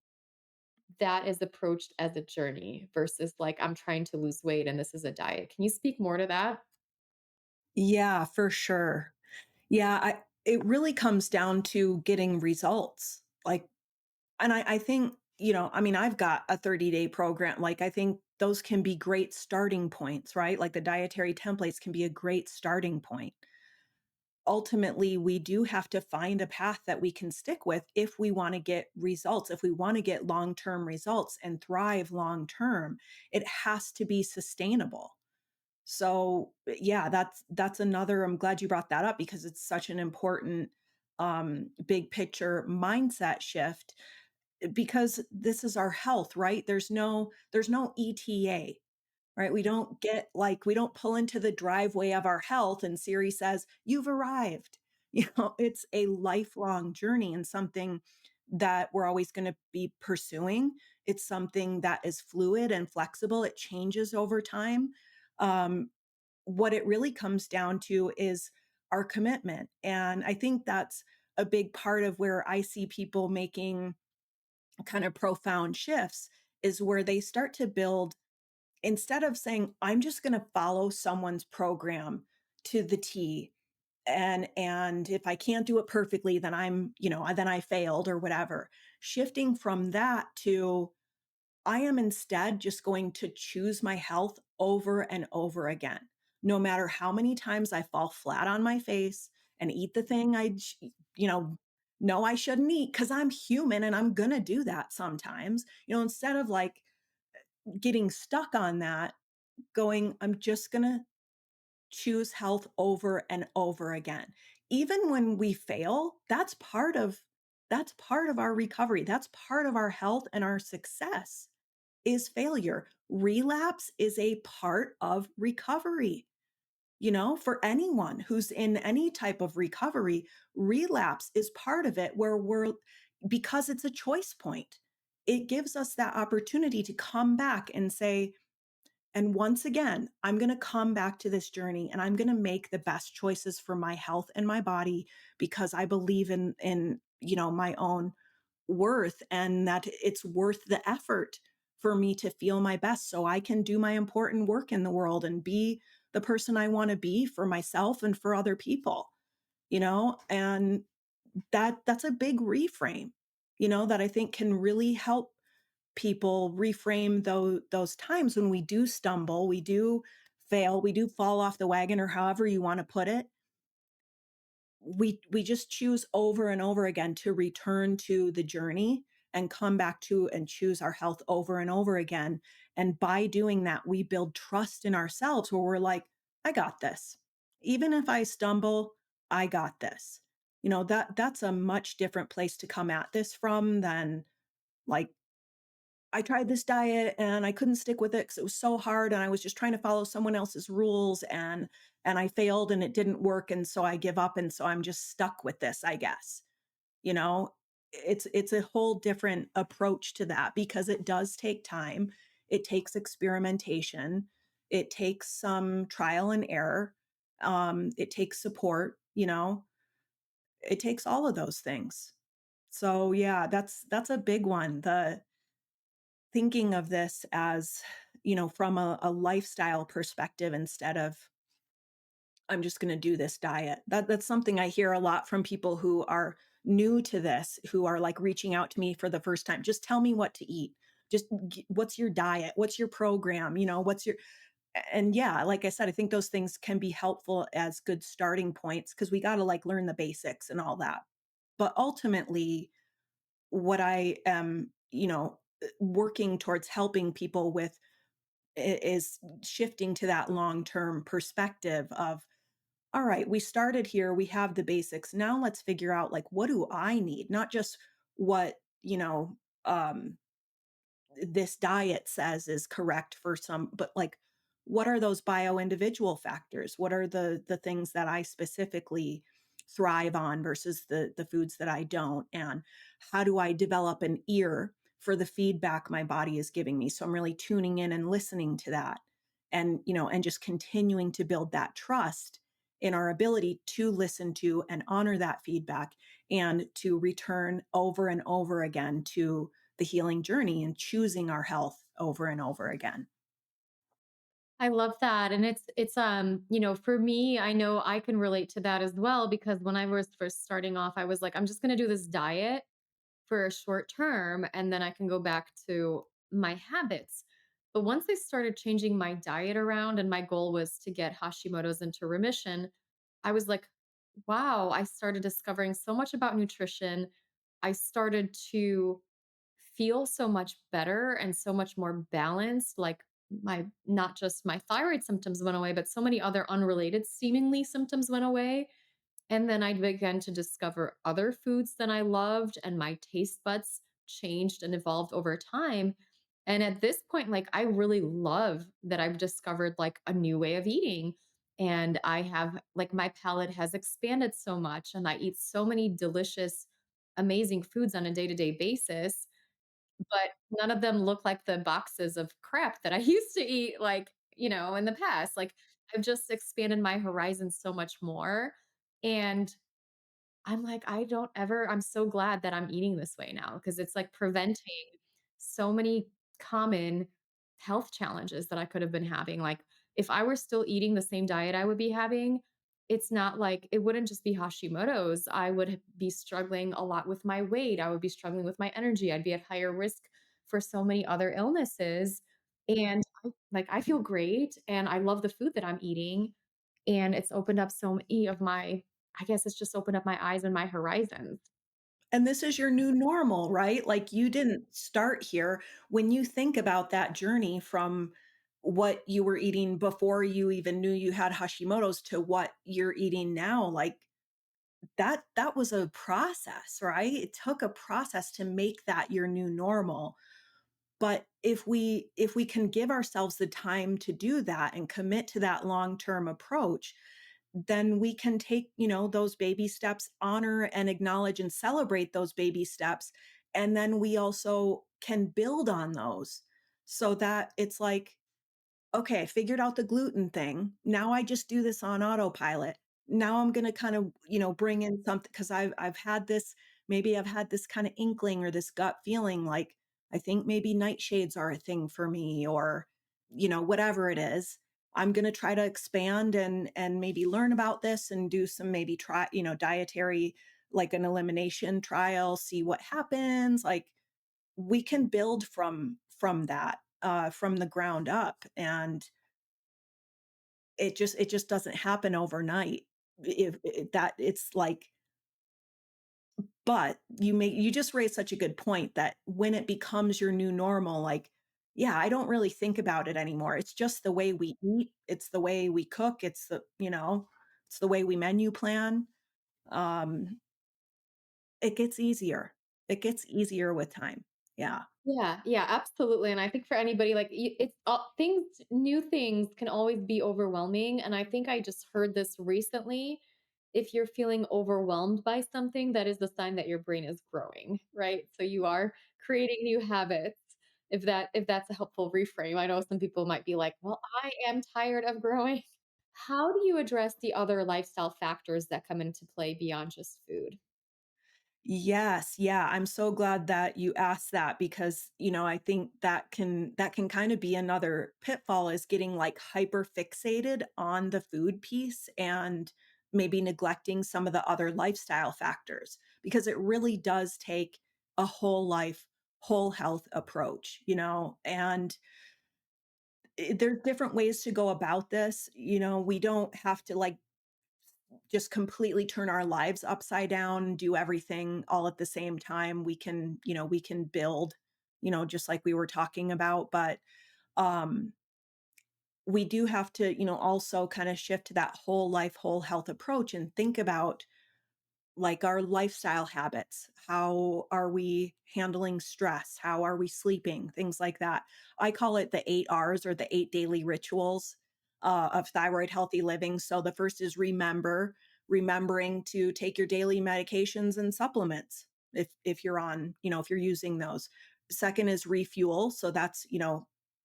that is approached as a journey versus like I'm trying to lose weight and this is a diet. Can you speak more to that? Yeah, for sure. Yeah, it really comes down to getting results. Like, and I think, I mean, I've got a 30-day program. Like, I think those can be great starting points, right? Like the dietary templates can be a great starting point. Ultimately, we do have to find a path that we can stick with if we want to get results, if we want to get long-term results and thrive long term. It has to be sustainable. So, yeah, that's another. I'm glad you brought that up because it's such an important big picture mindset shift because this is our health, right? There's no ETA, right? We don't pull into the driveway of our health and Siri says, "You've arrived." It's a lifelong journey and something that we're always going to be pursuing. It's something that is fluid and flexible. It changes over time. Um, what it really comes down to is our commitment. And I think that's a big part of where I see people making kind of profound shifts is where they start to build, instead of saying, I'm just going to follow someone's program to the T. And if I can't do it perfectly, then then I failed or whatever. Shifting from that to I am instead just going to choose my health over and over again. No matter how many times I fall flat on my face and eat the thing you know I shouldn't eat because I'm human and I'm going to do that sometimes. Instead of like getting stuck on that, going, I'm just going to choose health over and over again. Even when we fail, that's part of our recovery. That's part of our health and our success is failure. Relapse is a part of recovery. for anyone who's in any type of recovery, relapse is part of it where because it's a choice point. It gives us that opportunity to come back and say, and once again, I'm going to come back to this journey and I'm going to make the best choices for my health and my body because I believe in my own worth and that it's worth the effort for me to feel my best so I can do my important work in the world and be the person I want to be for myself and for other people. And that's a big reframe, that I think can really help people reframe those times when we do stumble, we do fail, we do fall off the wagon or however you want to put it. We just choose over and over again to return to the journey and come back to and choose our health over and over again. And by doing that, we build trust in ourselves where we're like, I got this. Even if I stumble, I got this. That's a much different place to come at this from than like I tried this diet and I couldn't stick with it because it was so hard and I was just trying to follow someone else's rules and I failed and it didn't work and so I give up and so I'm just stuck with this, I guess. You know, it's a whole different approach to that because it does take time. It takes experimentation. It takes some trial and error. It takes support. It takes all of those things. So yeah, that's a big one. The thinking of this as, from a lifestyle perspective instead of I'm just going to do this diet. That's something I hear a lot from people who are new to this, who are like reaching out to me for the first time. Just tell me what to eat. What's your diet? What's your program? What's your and yeah, like I said, I think those things can be helpful as good starting points because we got to like learn the basics and all that. But ultimately, what I am, working towards helping people with is shifting to that long-term perspective of, all right, we started here, we have the basics. Now let's figure out like what do I need? Not just what, um this diet says is correct for some, but like what are those bio individual factors? What are the things that I specifically thrive on versus the foods that I don't? And how do I develop an ear for the feedback my body is giving me? So I'm really tuning in and listening to that and just continuing to build that trust in our ability to listen to and honor that feedback and to return over and over again to the healing journey and choosing our health over and over again. I love that. And for me, I know I can relate to that as well because when I was first starting off, I was like, I'm just going to do this diet for a short term and then I can go back to my habits. But once I started changing my diet around and my goal was to get Hashimoto's into remission, I was like, wow, I started discovering so much about nutrition. I started to feel so much better and so much more balanced. Like my not just my thyroid symptoms went away, but so many other unrelated seemingly symptoms went away. And then I began to discover other foods that I loved, and my taste buds changed and evolved over time. And at this point, like, I really love that I've discovered like a new way of eating. And I have, like, my palate has expanded so much, and I eat so many delicious, amazing foods on a day to day basis. But none of them look like the boxes of crap that I used to eat, like, in the past. Like, I've just expanded my horizons so much more. And I'm like, I'm so glad that I'm eating this way now because it's like preventing so many common health challenges that I could have been having. Like, if I were still eating the same diet I would be having, it's not like it wouldn't just be Hashimoto's. I would be struggling a lot with my weight. I would be struggling with my energy. I'd be at higher risk for so many other illnesses. And I feel great and I love the food that I'm eating. And it's opened up so many of my I guess it's just opened up my eyes and my horizons. And this is your new normal, right? Like you didn't start here. When you think about that journey from what you were eating before you even knew you had Hashimoto's to what you're eating now, like that was a process, right? It took a process to make that your new normal. But if we can give ourselves the time to do that and commit to that long-term approach, then we can take, those baby steps, honor and acknowledge and celebrate those baby steps. And then we also can build on those so that it's like, okay, I figured out the gluten thing. Now I just do this on autopilot. Now I'm gonna kind of, bring in something because I've had this, maybe I've had this kind of inkling or this gut feeling like I think maybe nightshades are a thing for me, or, whatever it is. I'm gonna try to expand and maybe learn about this and do some maybe try, dietary, like an elimination trial, see what happens. Like we can build from that, from the ground up, and it just doesn't happen overnight. If that it's like, but you just raised such a good point that when it becomes your new normal, like, yeah, I don't really think about it anymore. It's just the way we eat, it's the way we cook, it's the way we menu plan. Um, it gets easier. It gets easier with time. Yeah. Yeah, yeah, absolutely. And I think for anybody, like it's things, new things can always be overwhelming. And I think I just heard this recently. If you're feeling overwhelmed by something, that is the sign that your brain is growing, right? So you are creating new habits. If that's a helpful reframe, I know some people might be like, "Well, I am tired of growing." How do you address the other lifestyle factors that come into play beyond just food? Yes, yeah, I'm so glad that you asked that because, I think that can kind of be another pitfall, is getting like hyper fixated on the food piece and maybe neglecting some of the other lifestyle factors, because it really does take a whole life, whole health approach, and there's different ways to go about this. We don't have to like just completely turn our lives upside down, do everything all at the same time. We can build, just like we were talking about, but um we do have to, also kind of shift to that whole life, whole health approach and think about like our lifestyle habits. How are we handling stress? How are we sleeping? Things like that. I call it the 8 R's, or the 8 daily rituals of thyroid healthy living. So the first is remembering to take your daily medications and supplements if you're on, if you're using those. Second is refuel. So that's,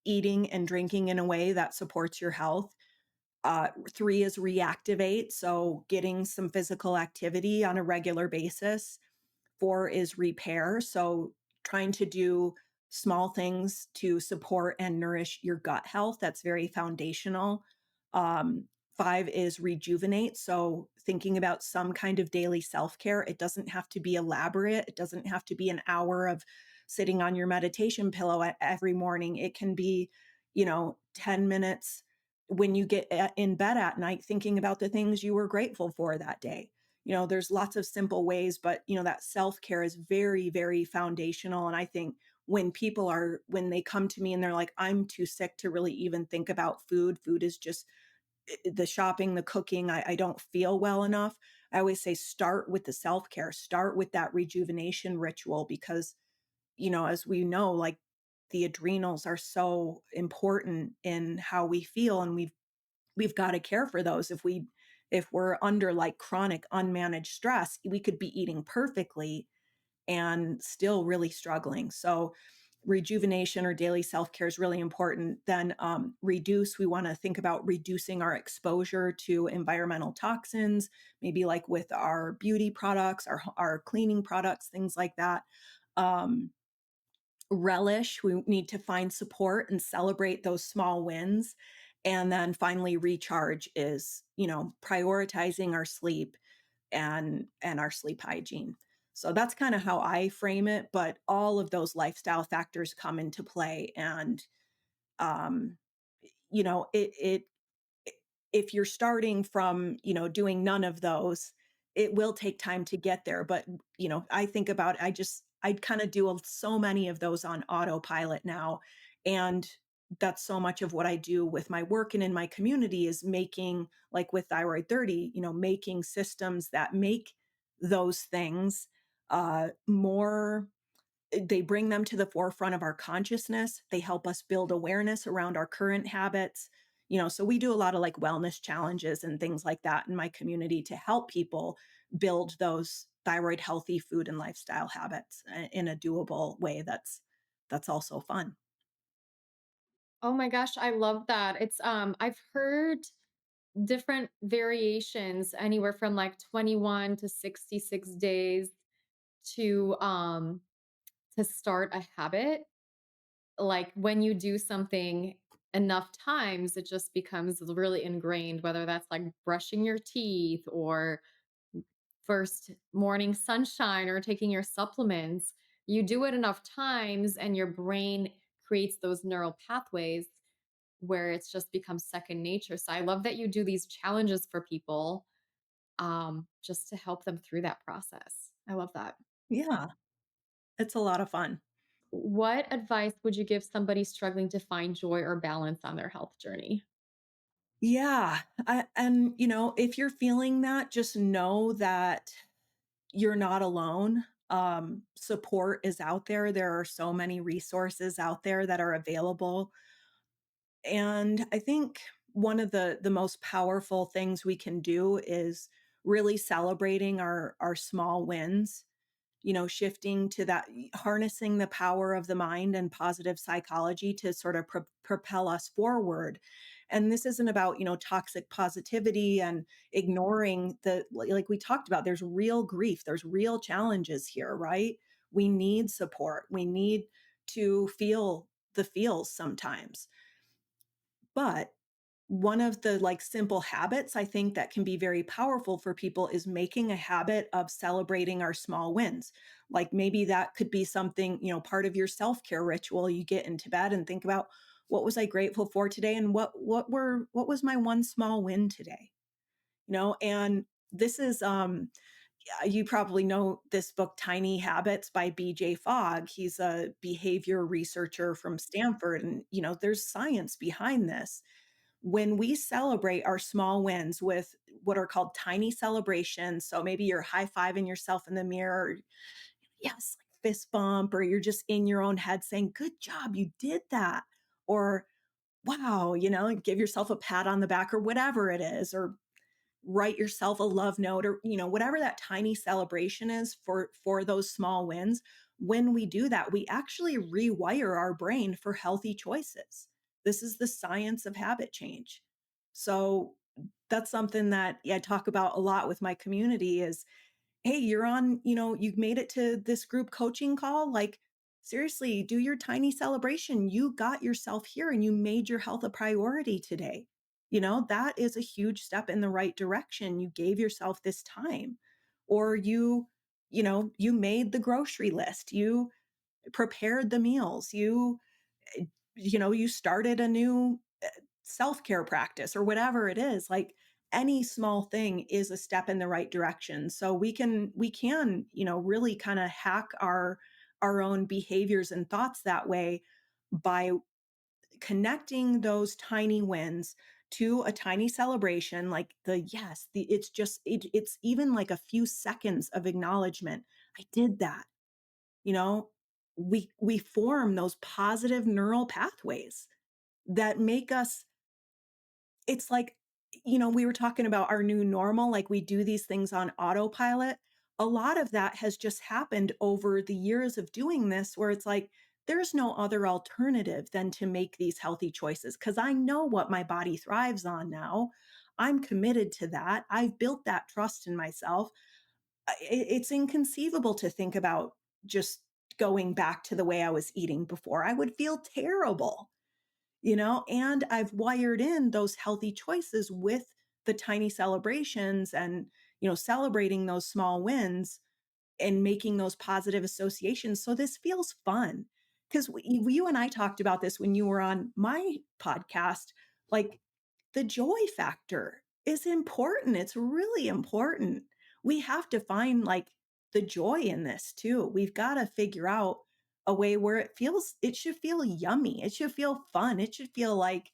eating and drinking in a way that supports your health. Three is reactivate, so getting some physical activity on a regular basis. Four is repair, so trying to do small things to support and nourish your gut health. That's very foundational. Five is rejuvenate, so thinking about some kind of daily self care. It doesn't have to be elaborate, it doesn't have to be an hour of sitting on your meditation pillow every morning. It can be, 10 minutes when you get in bed at night, thinking about the things you were grateful for that day. There's lots of simple ways, but that self-care is very, very foundational. And I think when they come to me and they're like, I'm too sick to really even think about food is just the shopping, the cooking, I don't feel well enough. I always say start with the self-care, start with that rejuvenation ritual, because as we know, like the adrenals are so important in how we feel, and we've got to care for those. If we're under like chronic unmanaged stress, we could be eating perfectly and still really struggling. So rejuvenation or daily self-care is really important. Then we want to think about reducing our exposure to environmental toxins, maybe like with our beauty products, our cleaning products, things like that. um, Relish, we need to find support and celebrate those small wins. And then finally, recharge is, prioritizing our sleep and our sleep hygiene. So that's kind of how I frame it, but all of those lifestyle factors come into play. And um it if you're starting from, doing none of those, it will take time to get there. But, I think about, I kind of do so many of those on autopilot now. And that's so much of what I do with my work and in my community, is making, like with Thyroid 30, making systems that make those things more They bring them to the forefront of our consciousness. They help us build awareness around our current habits. So we do a lot of like wellness challenges and things like that in my community to help people build those thyroid healthy food and lifestyle habits in a doable way that's also fun. Oh my gosh, I love that. I've heard different variations anywhere from like 21 to 66 days to um to start a habit. Like when you do something enough times, it just becomes really ingrained, whether that's like brushing your teeth or first morning sunshine or taking your supplements. You do it enough times and your brain creates those neural pathways where it's just becomes second nature. So I love that you do these challenges for people, just to help them through that process. I love that. Yeah, it's a lot of fun. What advice would you give somebody struggling to find joy or balance on their health journey? Yeah. And, if you're feeling that, just know that you're not alone. Support is out there. There are so many resources out there that are available. And I think one of the most powerful things we can do is really celebrating our small wins, shifting to that, harnessing the power of the mind and positive psychology to sort of propel us forward. And this isn't about, toxic positivity and ignoring like we talked about, there's real grief, there's real challenges here, right? We need support. We need to feel the feels sometimes. But one of the like simple habits I think that can be very powerful for people is making a habit of celebrating our small wins. Like maybe that could be something, part of your self-care ritual. You get into bed and think about what was I grateful for today and what was my one small win today? And this is yeah, you probably know this book Tiny Habits by BJ Fogg. He's a behavior researcher from Stanford and there's science behind this. When we celebrate our small wins with what are called tiny celebrations, so maybe you're high-fiving yourself in the mirror, yes, like fist bump, or you're just in your own head saying, "Good job, you did that." Or, "Wow," give yourself a pat on the back or whatever it is, or write yourself a love note or whatever that tiny celebration is for those small wins. When we do that, we actually rewire our brain for healthy choices. This is the science of habit change. So that's something that, yeah, I talk about a lot with my community is, hey, you're on, you've made it to this group coaching call. Like, seriously, do your tiny celebration. You got yourself here and you made your health a priority today. That is a huge step in the right direction. You gave yourself this time, or you made the grocery list, you prepared the meals, you started a new self-care practice or whatever it is. Like any small thing is a step in the right direction. So we can, really kind of hack our own behaviors and thoughts that way by connecting those tiny wins to a tiny celebration like it's even like a few seconds of acknowledgement. I did that. You know, we form those positive neural pathways that make us it's like, we were talking about our new normal, like we do these things on autopilot. A lot of that has just happened over the years of doing this, where it's like, there's no other alternative than to make these healthy choices because I know what my body thrives on now. I'm committed to that. I've built that trust in myself. It's inconceivable to think about just going back to the way I was eating before. I would feel terrible, and I've wired in those healthy choices with the tiny celebrations and, celebrating those small wins and making those positive associations. So this feels fun. Because you and I talked about this when you were on my podcast. Like the joy factor is important. It's really important. We have to find like the joy in this too. We've got to figure out a way where it should feel yummy. It should feel fun. It should feel like,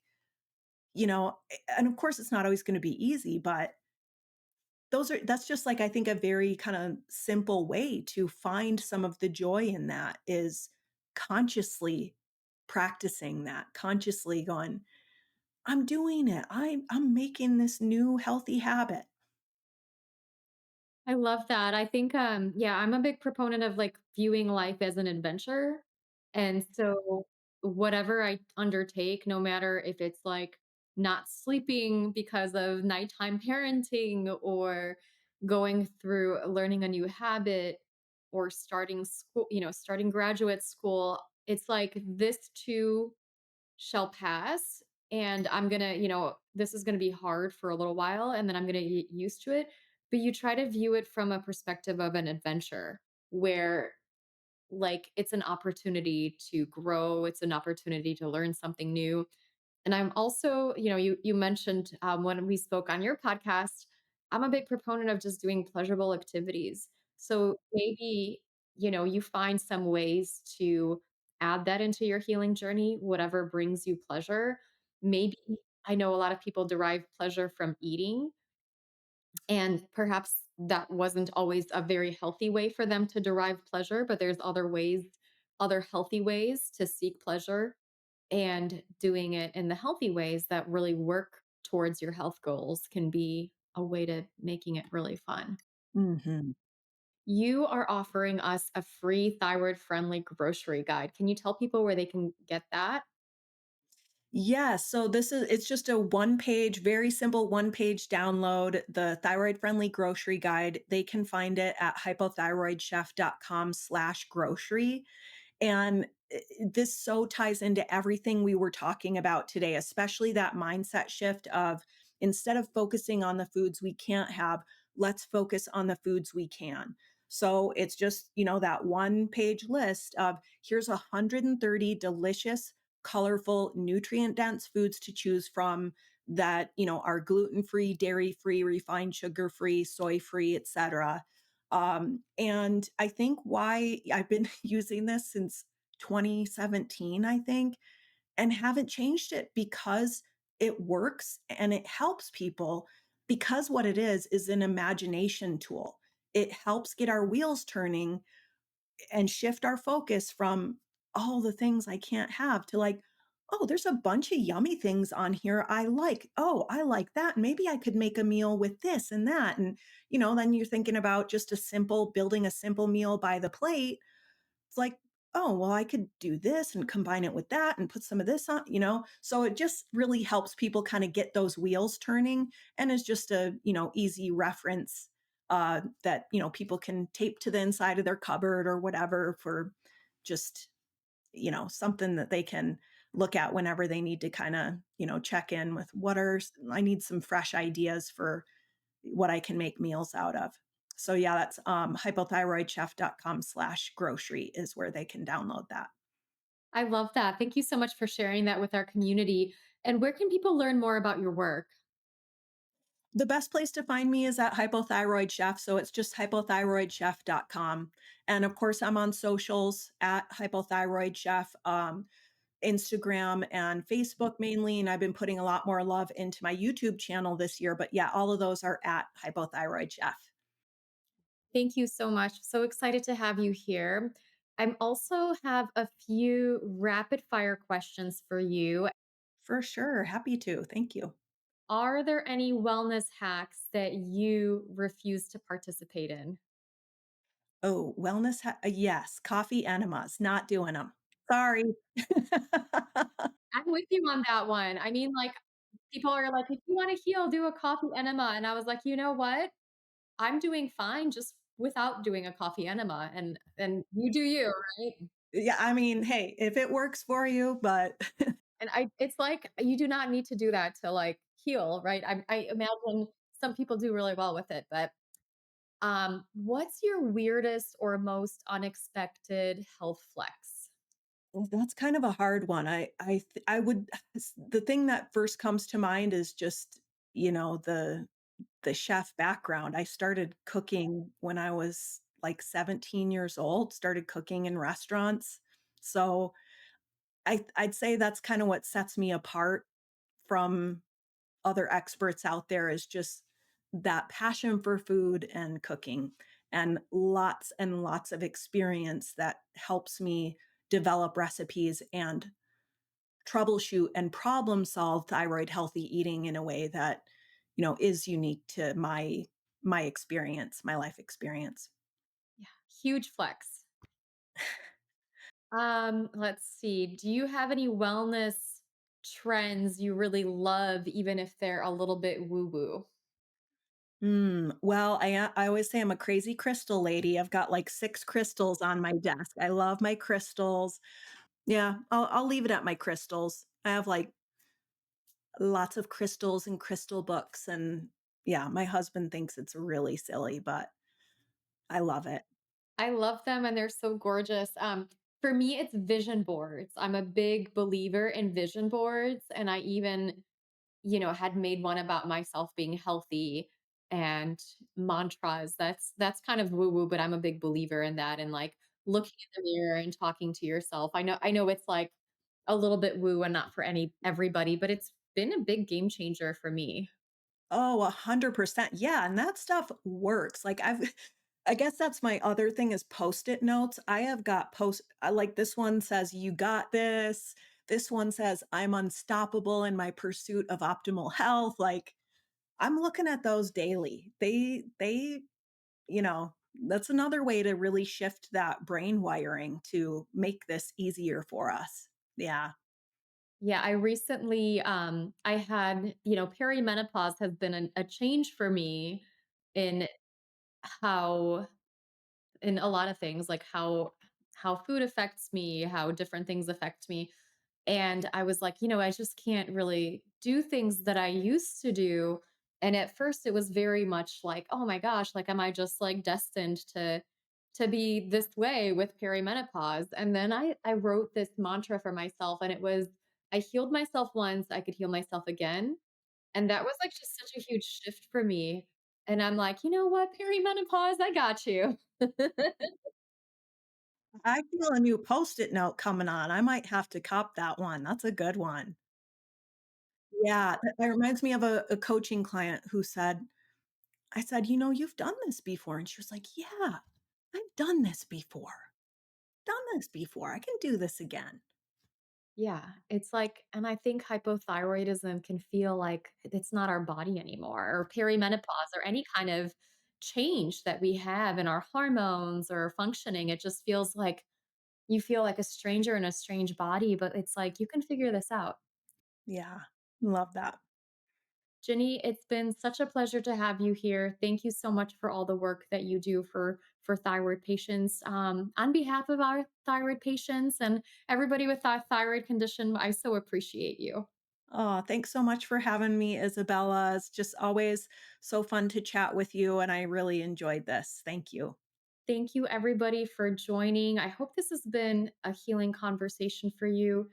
and of course it's not always going to be easy, but that's just like I think a very kind of simple way to find some of the joy in that is consciously practicing that, consciously going, I'm doing it. I'm making this new healthy habit. I love that. I think, yeah, I'm a big proponent of like viewing life as an adventure. And so, whatever I undertake, no matter if it's like not sleeping because of nighttime parenting or going through learning a new habit or starting school, starting graduate school, it's like this too shall pass. And I'm going to, this is going to be hard for a little while and then I'm going to get used to it. But you try to view it from a perspective of an adventure where like it's an opportunity to grow, it's an opportunity to learn something new. And I'm also, you mentioned when we spoke on your podcast, I'm a big proponent of just doing pleasurable activities. So maybe, you find some ways to add that into your healing journey, whatever brings you pleasure. Maybe I know a lot of people derive pleasure from eating, and perhaps that wasn't always a very healthy way for them to derive pleasure, but there's other ways, other healthy ways to seek pleasure and doing it in the healthy ways that really work towards your health goals can be a way to making it really fun. Mhm. You are offering us a free thyroid friendly grocery guide. Can you tell people where they can get that? Yeah, so it's just a one-page, very simple one-page download, the thyroid-friendly grocery guide. They can find it at hypothyroidchef.com/grocery. And this so ties into everything we were talking about today, especially that mindset shift of instead of focusing on the foods we can't have, let's focus on the foods we can. So it's just, that one page list of here's 130 delicious, colorful, nutrient dense foods to choose from that, are gluten free, dairy free, refined sugar free, soy free, etc. And I think why I've been using this since 2017, I think, and haven't changed it because it works and it helps people because what it is an imagination tool. It helps get our wheels turning and shift our focus from all the things I can't have to like, oh, there's a bunch of yummy things on here I like. Oh, I like that. Maybe I could make a meal with this and that. And, then you're thinking about just building a simple meal by the plate. It's like, oh, well, I could do this and combine it with that and put some of this on. So it just really helps people kind of get those wheels turning and is just a, easy reference that, people can tape to the inside of their cupboard or whatever for just, something that they can look at whenever they need to kind of, check in with I need some fresh ideas for what I can make meals out of. So yeah, that's hypothyroidchef.com/grocery is where they can download that. I love that. Thank you so much for sharing that with our community. And where can people learn more about your work? The best place to find me is at Hypothyroid Chef. So it's just hypothyroidchef.com. And of course, I'm on socials at Hypothyroid Chef, Instagram and Facebook mainly. And I've been putting a lot more love into my YouTube channel this year. But yeah, all of those are at Hypothyroid Chef. Thank you so much. So excited to have you here. I also have a few rapid fire questions for you. For sure. Happy to. Thank you. Are there any wellness hacks that you refuse to participate in? Oh, yes, coffee enemas, not doing them. Sorry. I'm with you on that one. I mean, like, people are like, if you want to heal, do a coffee enema. And I was like, you know what? I'm doing fine just without doing a coffee enema. And you do you, right? Yeah, I mean, hey, if it works for you, but And it's like you do not need to do that to like heal, right? I imagine some people do really well with it, but what's your weirdest or most unexpected health flex? that's kind of a hard one. I would the thing that first comes to mind is just, the chef background. I started cooking when I was like 17 years old, started cooking in restaurants. So, I'd say that's kind of what sets me apart from other experts out there is just that passion for food and cooking, and lots of experience that helps me develop recipes and troubleshoot and problem solve thyroid healthy eating in a way that, is unique to my experience, my life experience. Yeah, huge flex. Let's see. Do you have any wellness trends you really love, even if they're a little bit woo-woo? Well, I always say I'm a crazy crystal lady. I've got like 6 crystals on my desk. I love my crystals. Yeah, I'll leave it at my crystals. I have, like, lots of crystals and crystal books, and yeah, my husband thinks it's really silly, but I love it. I love them and they're so gorgeous. For me, it's vision boards. I'm a big believer in vision boards, and I even, had made one about myself being healthy and mantras. That's kind of woo-woo, but I'm a big believer in that and like looking in the mirror and talking to yourself. I know it's like a little bit woo and not for everybody, but it's been a big game changer for me. Oh, 100%. Yeah, and that stuff works. Like, I guess that's my other thing is Post-it notes. I have got like, this one says, "You got this." This one says, "I'm unstoppable in my pursuit of optimal health." Like, I'm looking at those daily. That's another way to really shift that brain wiring to make this easier for us. Yeah. Yeah, I recently I had, perimenopause has been a change for me in how in a lot of things, like how food affects me, how different things affect me. And I was like, I just can't really do things that I used to do. And at first it was very much like, oh my gosh, like am I just like destined to be this way with perimenopause? And then I wrote this mantra for myself and it was I healed myself once, I could heal myself again. And that was like just such a huge shift for me. And I'm like, you know what, perimenopause, I got you. I feel a new Post-it note coming on. I might have to cop that one. That's a good one. Yeah, that reminds me of a coaching client who said I said, "You've done this before." And she was like, "Yeah, I've done this before. Done this before. I can do this again." Yeah, it's like and I think hypothyroidism can feel like it's not our body anymore, or perimenopause, or any kind of change that we have in our hormones or functioning. It just feels like you feel like a stranger in a strange body, but it's like, you can figure this out. Yeah, love that. Ginny, it's been such a pleasure to have you here. Thank you so much for all the work that you do for thyroid patients. On behalf of our thyroid patients and everybody with a thyroid condition, I so appreciate you. Oh, thanks so much for having me, Isabella. It's just always so fun to chat with you, and I really enjoyed this. Thank you. Thank you, everybody, for joining. I hope this has been a healing conversation for you.